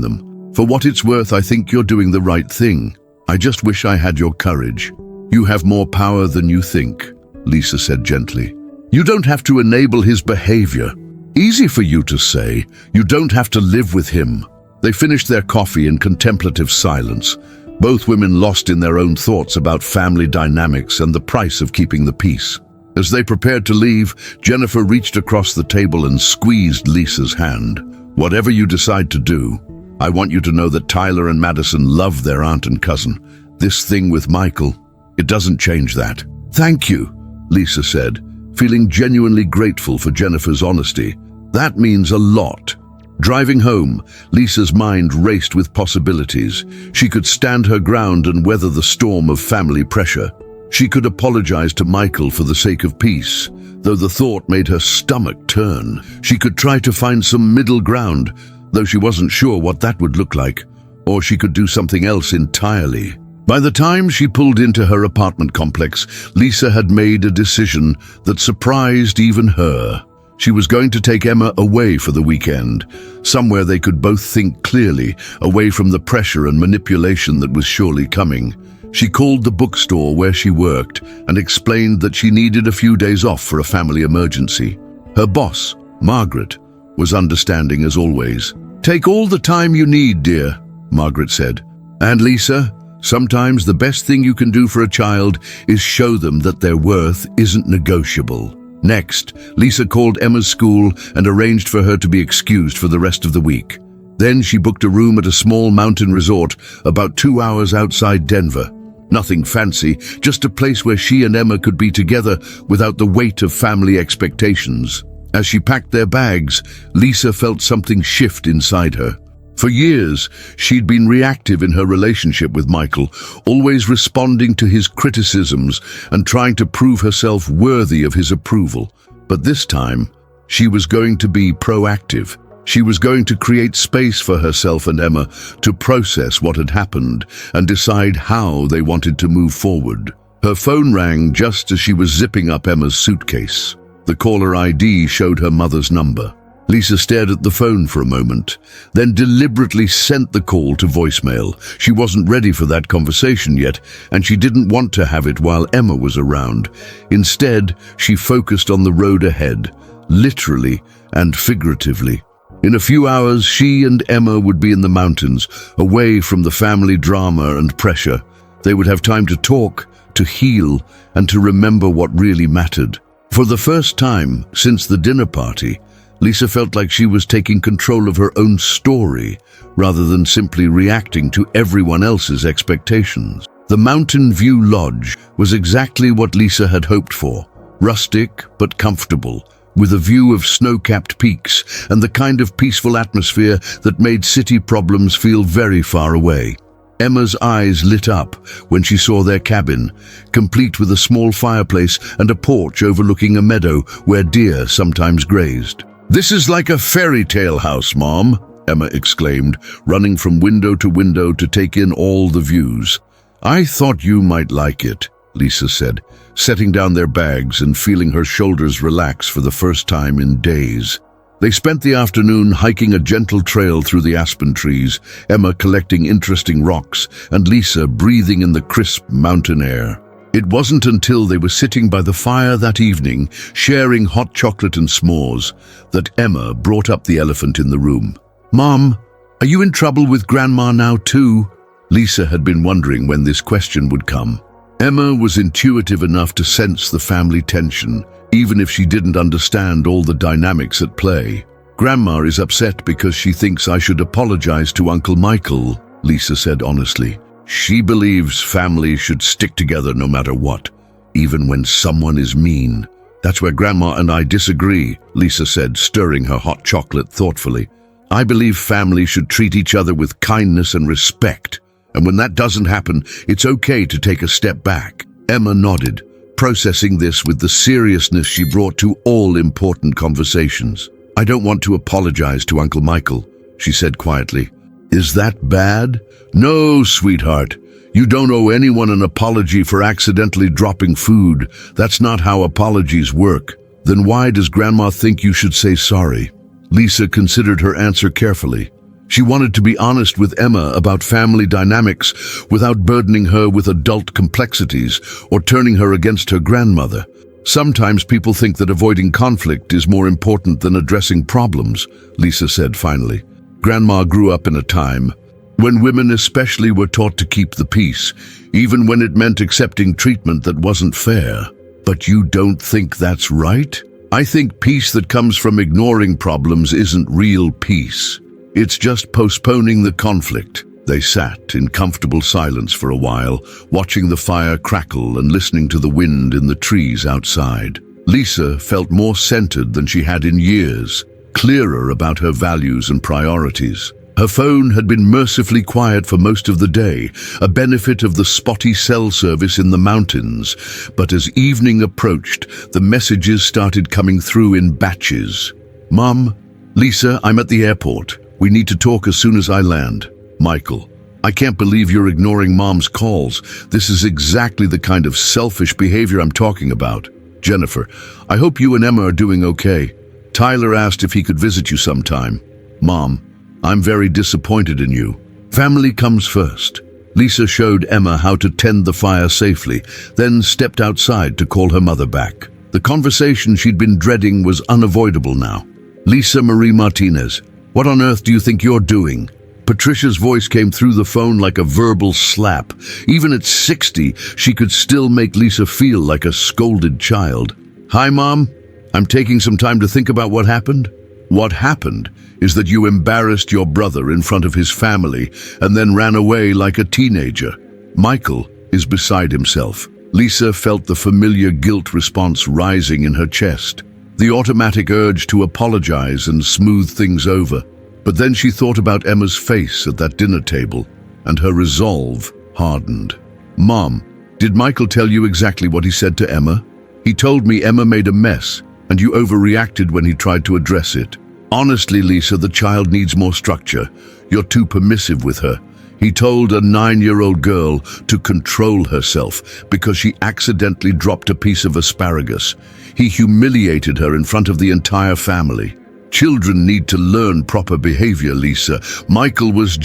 them. For what it's worth, I think you're doing the right thing. I just wish I had your courage. You have more power than you think, Lisa said gently. You don't have to enable his behavior. Easy for you to say. You don't have to live with him. They finished their coffee in contemplative silence, both women lost in their own thoughts about family dynamics and the price of keeping the peace. As they prepared to leave, Jennifer reached across the table and squeezed Lisa's hand. Whatever you decide to do, I want you to know that Tyler and Madison love their aunt and cousin. This thing with Michael, it doesn't change that. Thank you, Lisa said, feeling genuinely grateful for Jennifer's honesty. That means a lot. Driving home, Lisa's mind raced with possibilities. She could stand her ground and weather the storm of family pressure. She could apologize to Michael for the sake of peace, though the thought made her stomach turn. She could try to find some middle ground, though she wasn't sure what that would look like, or she could do something else entirely. By the time she pulled into her apartment complex, Lisa had made a decision that surprised even her. She was going to take Emma away for the weekend, somewhere they could both think clearly, away from the pressure and manipulation that was surely coming. She called the bookstore where she worked and explained that she needed a few days off for a family emergency. Her boss, Margaret, was understanding as always. "Take all the time you need, dear," Margaret said. "And Lisa, sometimes the best thing you can do for a child is show them that their worth isn't negotiable." Next, Lisa called Emma's school and arranged for her to be excused for the rest of the week. Then she booked a room at a small mountain resort about 2 hours outside Denver. Nothing fancy, just a place where she and Emma could be together without the weight of family expectations. As she packed their bags, Lisa felt something shift inside her. For years, she'd been reactive in her relationship with Michael, always responding to his criticisms and trying to prove herself worthy of his approval. But this time, she was going to be proactive. She was going to create space for herself and Emma to process what had happened and decide how they wanted to move forward. Her phone rang just as she was zipping up Emma's suitcase. The caller ID showed her mother's number. Lisa stared at the phone for a moment, then deliberately sent the call to voicemail. She wasn't ready for that conversation yet, and she didn't want to have it while Emma was around. Instead, she focused on the road ahead, literally and figuratively. In a few hours, she and Emma would be in the mountains, away from the family drama and pressure. They would have time to talk, to heal, and to remember what really mattered. For the first time since the dinner party, Lisa felt like she was taking control of her own story, rather than simply reacting to everyone else's expectations. The Mountain View Lodge was exactly what Lisa had hoped for, rustic but comfortable, with a view of snow-capped peaks and the kind of peaceful atmosphere that made city problems feel very far away. Emma's eyes lit up when she saw their cabin, complete with a small fireplace and a porch overlooking a meadow where deer sometimes grazed. "This is like a fairy tale house, Mom," Emma exclaimed, running from window to take in all the views. "I thought you might like it," Lisa said, setting down their bags and feeling her shoulders relax for the first time in days. They spent the afternoon hiking a gentle trail through the aspen trees, Emma collecting interesting rocks and Lisa breathing in the crisp mountain air. It wasn't until they were sitting by the fire that evening, sharing hot chocolate and s'mores, that Emma brought up the elephant in the room. "Mom, are you in trouble with Grandma now too?" Lisa had been wondering when this question would come. Emma was intuitive enough to sense the family tension, even if she didn't understand all the dynamics at play. "Grandma is upset because she thinks I should apologize to Uncle Michael," Lisa said honestly. "She believes family should stick together no matter what, even when someone is mean." "That's where Grandma and I disagree," Lisa said, stirring her hot chocolate thoughtfully. "I believe family should treat each other with kindness and respect, and when that doesn't happen, it's okay to take a step back." Emma nodded, processing this with the seriousness she brought to all important conversations. "I don't want to apologize to Uncle Michael," she said quietly. "Is that bad?" "No, sweetheart. You don't owe anyone an apology for accidentally dropping food. That's not how apologies work." "Then why does Grandma think you should say sorry?" Lisa considered her answer carefully. She wanted to be honest with Emma about family dynamics without burdening her with adult complexities or turning her against her grandmother. "Sometimes people think that avoiding conflict is more important than addressing problems," Lisa said finally. "Grandma grew up in a time when women especially were taught to keep the peace, even when it meant accepting treatment that wasn't fair. But you don't think that's right?" "I think peace that comes from ignoring problems isn't real peace. It's just postponing the conflict." They sat in comfortable silence for a while, watching the fire crackle and listening to the wind in the trees outside. Lisa felt more centered than she had in years, clearer about her values and priorities. Her phone had been mercifully quiet for most of the day, a benefit of the spotty cell service in the mountains. But as evening approached, the messages started coming through in batches. "Mom, Lisa, I'm at the airport. We need to talk as soon as I land. Michael, I can't believe you're ignoring Mom's calls. This is exactly the kind of selfish behavior I'm talking about. Jennifer, I hope you and Emma are doing okay. Tyler asked if he could visit you sometime. Mom, I'm very disappointed in you. Family comes first. Lisa showed Emma how to tend the fire safely, then stepped outside to call her mother back. The conversation she'd been dreading was unavoidable now. Lisa Marie Martinez, what on earth do you think you're doing? Patricia's voice came through the phone like a verbal slap. Even at 60, she could still make Lisa feel like a scolded child. Hi, Mom. I'm taking some time to think about what happened. What happened is that you embarrassed your brother in front of his family and then ran away like a teenager. Michael is beside himself. Lisa felt the familiar guilt response rising in her chest, the automatic urge to apologize and smooth things over. But then she thought about Emma's face at that dinner table, and her resolve hardened. Mom, did Michael tell you exactly what he said to Emma? He told me Emma made a mess, and you overreacted when he tried to address it. Honestly, Lisa, the child needs more structure. You're too permissive with her. He told a 9-year-old girl to control herself because she accidentally dropped a piece of asparagus. He humiliated her in front of the entire family. Children need to learn proper behavior, Lisa. Michael was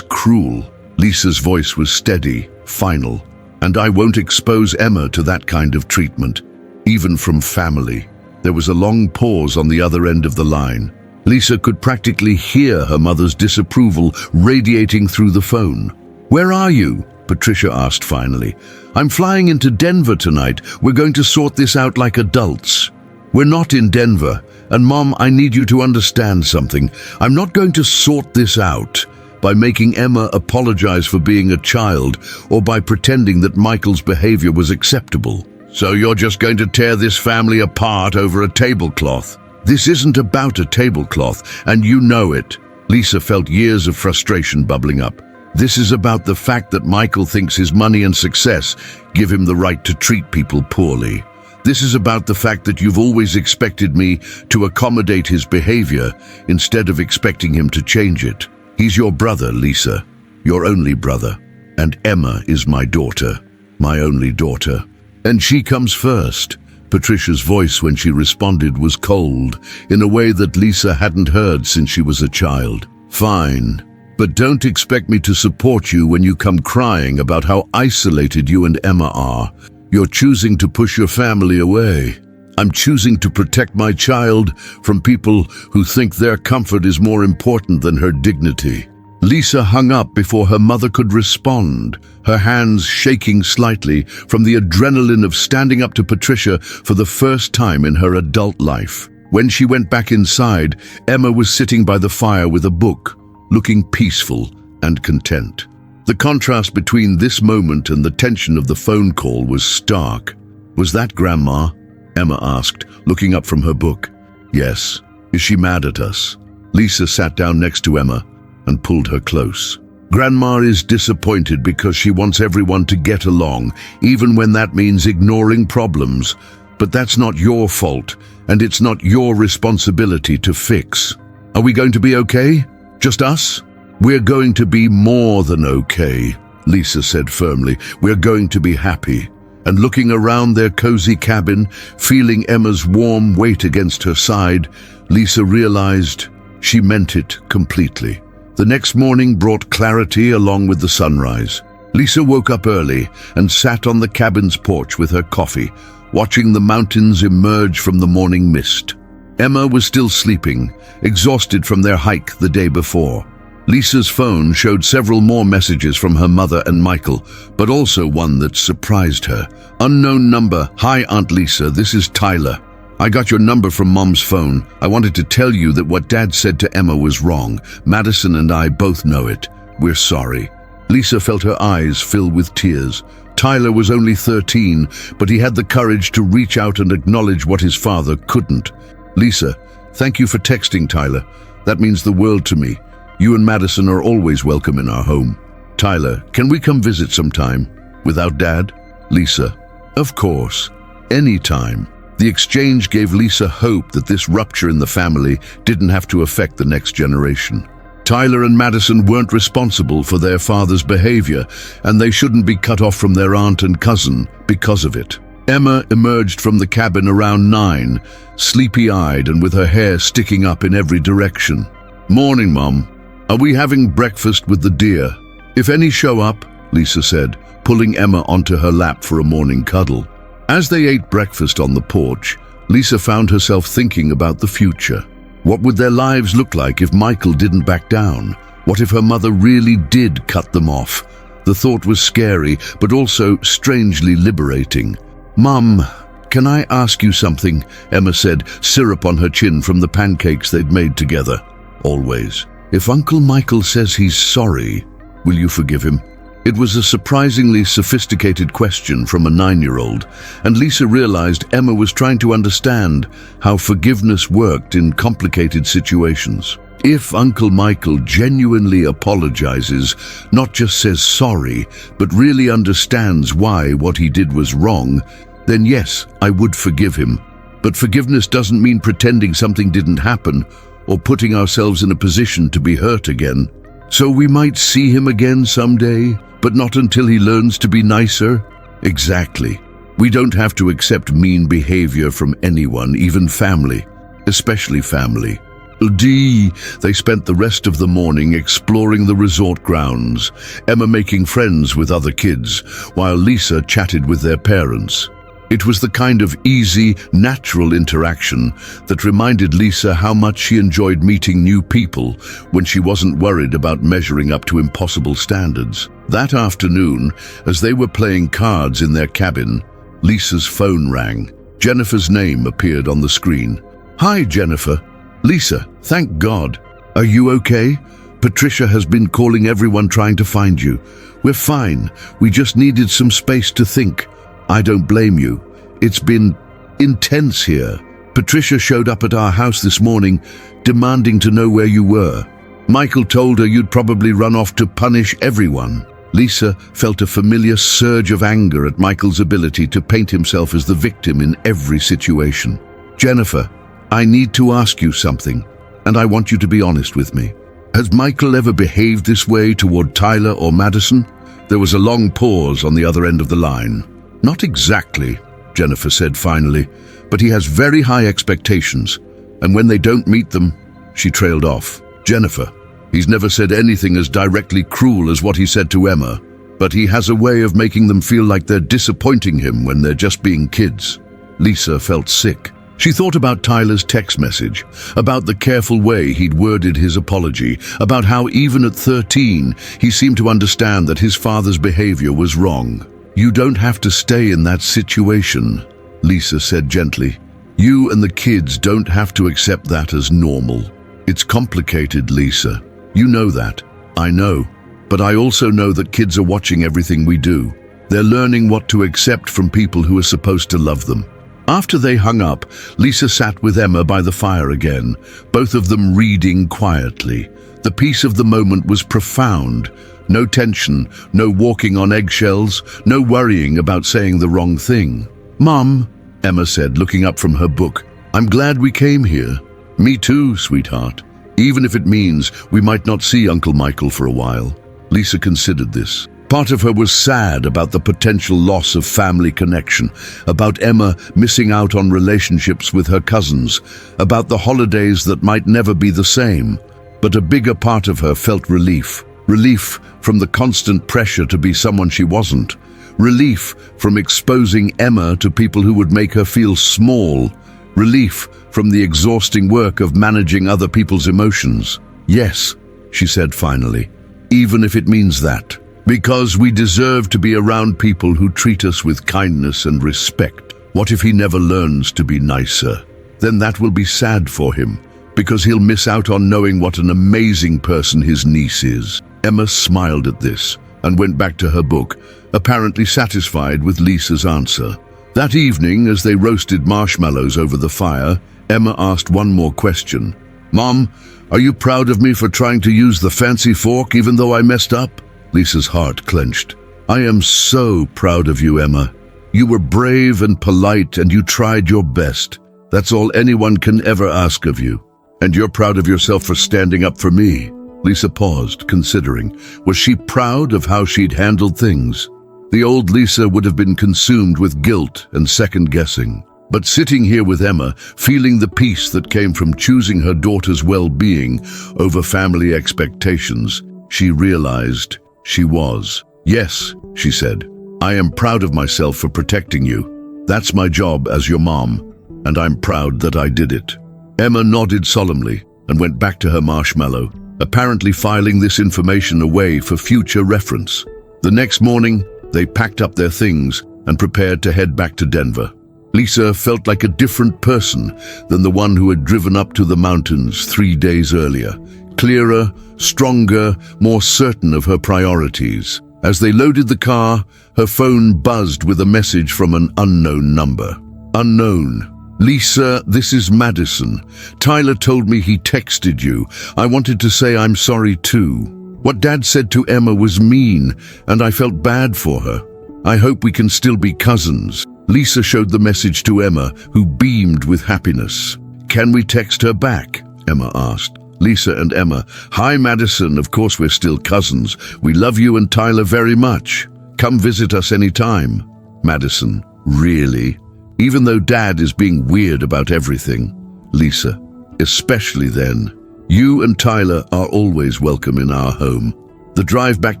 cruel. Lisa's voice was steady, final. And I won't expose Emma to that kind of treatment, even from family. There was a long pause on the other end of the line. Lisa could practically hear her mother's disapproval radiating through the phone. Where are you? Patricia asked finally. I'm flying into Denver tonight. We're going to sort this out like adults. We're not in Denver. And Mom, I need you to understand something. I'm not going to sort this out by making Emma apologize for being a child or by pretending that Michael's behavior was acceptable. So you're just going to tear this family apart over a tablecloth? This isn't about a tablecloth, and you know it. Lisa felt years of frustration bubbling up. This is about the fact that Michael thinks his money and success give him the right to treat people poorly. This is about the fact that you've always expected me to accommodate his behavior instead of expecting him to change it. He's your brother, Lisa, your only brother. And Emma is my daughter, my only daughter. And she comes first. Patricia's voice when she responded was cold, in a way that Lisa hadn't heard since she was a child. Fine, but don't expect me to support you when you come crying about how isolated you and Emma are. You're choosing to push your family away. I'm choosing to protect my child from people who think their comfort is more important than her dignity. Lisa hung up before her mother could respond, her hands shaking slightly from the adrenaline of standing up to Patricia for the first time in her adult life. When she went back inside, Emma was sitting by the fire with a book, looking peaceful and content. The contrast between this moment and the tension of the phone call was stark. Was that Grandma? Emma asked, looking up from her book. Yes. Is she mad at us? Lisa sat down next to Emma and pulled her close. Grandma is disappointed because she wants everyone to get along, even when that means ignoring problems. But that's not your fault, and it's not your responsibility to fix. Are we going to be okay? Just us? We're going to be more than okay, Lisa said firmly. We're going to be happy. And looking around their cozy cabin, feeling Emma's warm weight against her side, Lisa realized she meant it completely. The next morning brought clarity along with the sunrise. Lisa woke up early and sat on the cabin's porch with her coffee, watching the mountains emerge from the morning mist. Emma was still sleeping, exhausted from their hike the day before. Lisa's phone showed several more messages from her mother and Michael, but also one that surprised her. Unknown number. Hi, Aunt Lisa, this is Tyler. I got your number from Mom's phone. I wanted to tell you that what Dad said to Emma was wrong. Madison and I both know it. We're sorry. Lisa felt her eyes fill with tears. Tyler was only 13, but he had the courage to reach out and acknowledge what his father couldn't. Lisa, thank you for texting Tyler. That means the world to me. You and Madison are always welcome in our home. Tyler, can we come visit sometime? Without Dad? Lisa, of course. Anytime. The exchange gave Lisa hope that this rupture in the family didn't have to affect the next generation. Tyler and Madison weren't responsible for their father's behavior, and they shouldn't be cut off from their aunt and cousin because of it. Emma emerged from the cabin around 9, sleepy-eyed and with her hair sticking up in every direction. "Morning, Mum. Are we having breakfast with the deer?" "If any show up," Lisa said, pulling Emma onto her lap for a morning cuddle. As they ate breakfast on the porch, Lisa found herself thinking about the future. What would their lives look like if Michael didn't back down? What if her mother really did cut them off? The thought was scary, but also strangely liberating. "Mum, can I ask you something?" Emma said, syrup on her chin from the pancakes they'd made together. "Always. If Uncle Michael says he's sorry, will you forgive him?" It was a surprisingly sophisticated question from a 9-year-old, and Lisa realized Emma was trying to understand how forgiveness worked in complicated situations. If Uncle Michael genuinely apologizes, not just says sorry, but really understands why what he did was wrong, then yes, I would forgive him. But forgiveness doesn't mean pretending something didn't happen or putting ourselves in a position to be hurt again. So we might see him again someday, but not until he learns to be nicer? Exactly. We don't have to accept mean behavior from anyone, even family, especially family. They spent the rest of the morning exploring the resort grounds, Emma making friends with other kids, while Lisa chatted with their parents. It was the kind of easy, natural interaction that reminded Lisa how much she enjoyed meeting new people when she wasn't worried about measuring up to impossible standards. That afternoon, as they were playing cards in their cabin, Lisa's phone rang. Jennifer's name appeared on the screen. "Hi, Jennifer." "Lisa, thank God. Are you okay? Patricia has been calling everyone trying to find you. We're fine. We just needed some space to think. I don't blame you. It's been intense here. Patricia showed up at our house this morning, demanding to know where you were. Michael told her you'd probably run off to punish everyone." Lisa felt a familiar surge of anger at Michael's ability to paint himself as the victim in every situation. "Jennifer, I need to ask you something, and I want you to be honest with me. Has Michael ever behaved this way toward Tyler or Madison?" There was a long pause on the other end of the line. "Not exactly," Jennifer said finally, "but he has very high expectations, and when they don't meet them," she trailed off. "Jennifer, he's never said anything as directly cruel as what he said to Emma, but he has a way of making them feel like they're disappointing him when they're just being kids." Lisa felt sick. She thought about Tyler's text message, about the careful way he'd worded his apology, about how even at 13 he seemed to understand that his father's behavior was wrong. "You don't have to stay in that situation," Lisa said gently. "You and the kids don't have to accept that as normal. It's complicated, Lisa. You know that. I know. But I also know that kids are watching everything we do. They're learning what to accept from people who are supposed to love them." After they hung up, Lisa sat with Emma by the fire again, both of them reading quietly. The peace of the moment was profound. No tension, no walking on eggshells, no worrying about saying the wrong thing. "Mom," Emma said, looking up from her book, "I'm glad we came here." "Me too, sweetheart. Even if it means we might not see Uncle Michael for a while." Lisa considered this. Part of her was sad about the potential loss of family connection, about Emma missing out on relationships with her cousins, about the holidays that might never be the same. But a bigger part of her felt relief. Relief from the constant pressure to be someone she wasn't. Relief from exposing Emma to people who would make her feel small. Relief from the exhausting work of managing other people's emotions. "Yes," she said finally, "even if it means that. Because we deserve to be around people who treat us with kindness and respect. What if he never learns to be nicer? Then that will be sad for him, because he'll miss out on knowing what an amazing person his niece is." Emma smiled at this and went back to her book, apparently satisfied with Lisa's answer. That evening, as they roasted marshmallows over the fire, Emma asked one more question. "Mom, are you proud of me for trying to use the fancy fork even though I messed up?" Lisa's heart clenched. "I am so proud of you, Emma. You were brave and polite and you tried your best. That's all anyone can ever ask of you. And you're proud of yourself for standing up for me." Lisa paused, considering. Was she proud of how she'd handled things? The old Lisa would have been consumed with guilt and second-guessing. But sitting here with Emma, feeling the peace that came from choosing her daughter's well-being over family expectations, she realized she was. "Yes," she said, "I am proud of myself for protecting you. That's my job as your mom, and I'm proud that I did it." Emma nodded solemnly and went back to her marshmallow, apparently filing this information away for future reference. The next morning, they packed up their things and prepared to head back to Denver. Lisa felt like a different person than the one who had driven up to the mountains 3 days earlier. Clearer, stronger, more certain of her priorities. As they loaded the car, her phone buzzed with a message from an unknown number. Unknown. "Lisa, this is Madison. Tyler told me he texted you. I wanted to say I'm sorry too. What Dad said to Emma was mean, and I felt bad for her. I hope we can still be cousins." Lisa showed the message to Emma, who beamed with happiness. "Can we text her back?" Emma asked. Lisa and Emma: "Hi Madison, of course we're still cousins. We love you and Tyler very much. Come visit us anytime." Madison: "Really? Even though Dad is being weird about everything." Lisa: "Especially then. You and Tyler are always welcome in our home." The drive back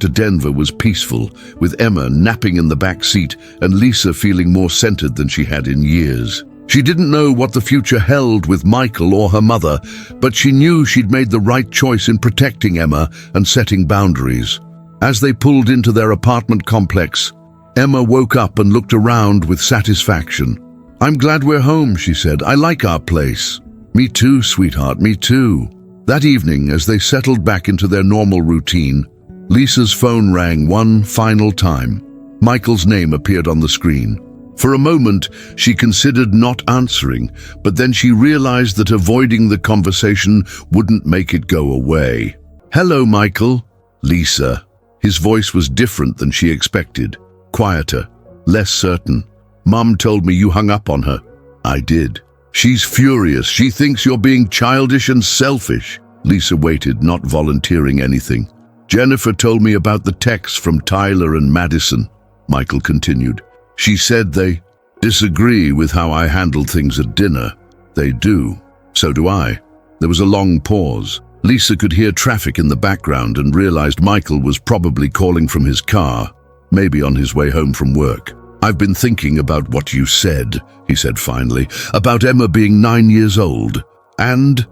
to Denver was peaceful, with Emma napping in the back seat and Lisa feeling more centered than she had in years. She didn't know what the future held with Michael or her mother, but she knew she'd made the right choice in protecting Emma and setting boundaries. As they pulled into their apartment complex, Emma woke up and looked around with satisfaction. "I'm glad we're home," she said. "I like our place." "Me too, sweetheart, me too." That evening, as they settled back into their normal routine, Lisa's phone rang one final time. Michael's name appeared on the screen. For a moment, she considered not answering, but then she realized that avoiding the conversation wouldn't make it go away. "Hello, Michael." "Lisa." His voice was different than she expected. Quieter, less certain. "Mom told me you hung up on her." "I did." "She's furious. She thinks you're being childish and selfish." Lisa waited, not volunteering anything. "Jennifer told me about the texts from Tyler and Madison," Michael continued. "She said they disagree with how I handled things at dinner." "They do. So do I." There was a long pause. Lisa could hear traffic in the background and realized Michael was probably calling from his car, maybe on his way home from work. "I've been thinking about what you said," he said finally, "about Emma being 9 years old. And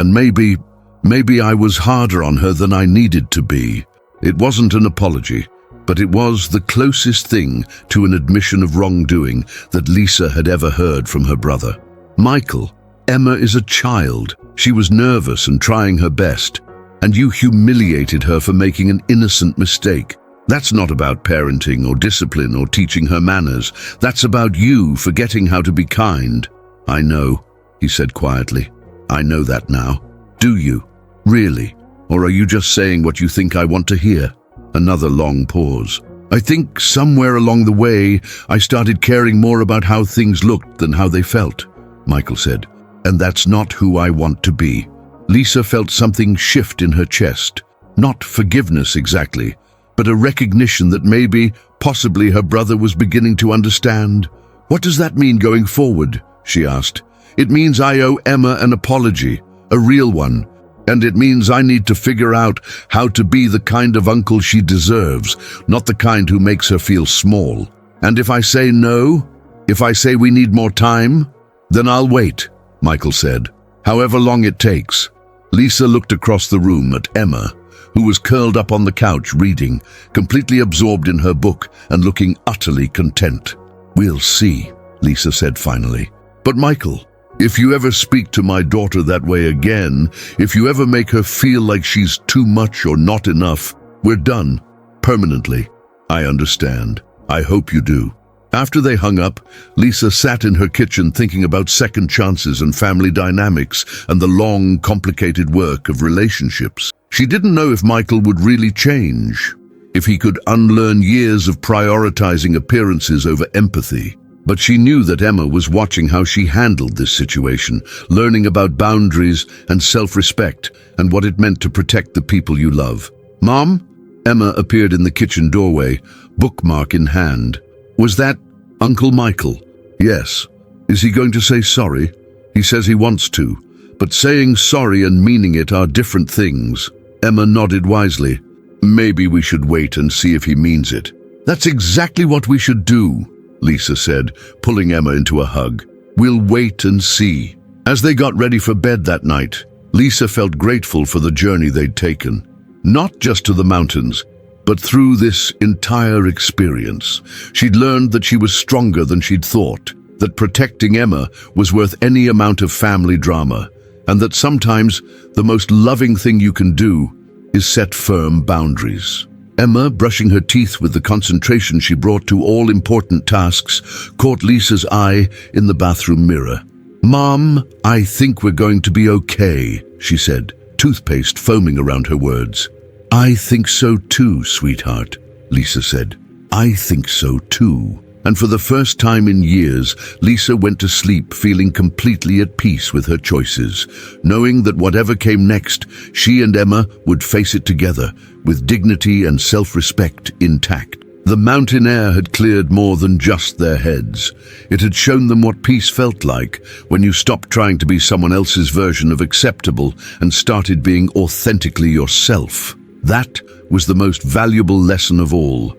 maybe I was harder on her than I needed to be." It wasn't an apology, but it was the closest thing to an admission of wrongdoing that Lisa had ever heard from her brother. "Michael, Emma is a child. She was nervous and trying her best, and you humiliated her for making an innocent mistake. That's not about parenting or discipline or teaching her manners. That's about you forgetting how to be kind." "I know," he said quietly. "I know that now. Do you? Really? Or are you just saying what you think I want to hear?" Another long pause. "I think somewhere along the way, I started caring more about how things looked than how they felt," Michael said. "And that's not who I want to be." Lisa felt something shift in her chest. Not forgiveness exactly, but a recognition that maybe, possibly her brother was beginning to understand. "What does that mean going forward?" she asked. "It means I owe Emma an apology, a real one. And it means I need to figure out how to be the kind of uncle she deserves, not the kind who makes her feel small. And if I say no, if I say we need more time, then I'll wait," Michael said. "However long it takes." Lisa looked across the room at Emma, who was curled up on the couch reading, completely absorbed in her book and looking utterly content. "We'll see," Lisa said finally. "But Michael, if you ever speak to my daughter that way again, if you ever make her feel like she's too much or not enough, we're done. Permanently." "I understand. I hope you do." After they hung up, Lisa sat in her kitchen thinking about second chances and family dynamics and the long, complicated work of relationships. She didn't know if Michael would really change, if he could unlearn years of prioritizing appearances over empathy. But she knew that Emma was watching how she handled this situation, learning about boundaries and self-respect and what it meant to protect the people you love. "Mom?" Emma appeared in the kitchen doorway, bookmark in hand. Was that Uncle Michael? Yes. Is he going to say sorry? He says he wants to, but saying sorry and meaning it are different things. Emma nodded wisely. Maybe we should wait and see if he means it. That's exactly what we should do, Lisa said, pulling Emma into a hug. We'll wait and see. As they got ready for bed that night, Lisa felt grateful for the journey they'd taken. Not just to the mountains, but through this entire experience. She'd learned that she was stronger than she'd thought, that protecting Emma was worth any amount of family drama, and that sometimes the most loving thing you can do is set firm boundaries. Emma, brushing her teeth with the concentration she brought to all important tasks, caught Lisa's eye in the bathroom mirror. "Mom, I think we're going to be okay," she said, toothpaste foaming around her words. "I think so too, sweetheart," Lisa said. "I think so too." And for the first time in years, Lisa went to sleep feeling completely at peace with her choices, knowing that whatever came next, she and Emma would face it together, with dignity and self-respect intact. The mountain air had cleared more than just their heads. It had shown them what peace felt like when you stopped trying to be someone else's version of acceptable and started being authentically yourself. That was the most valuable lesson of all.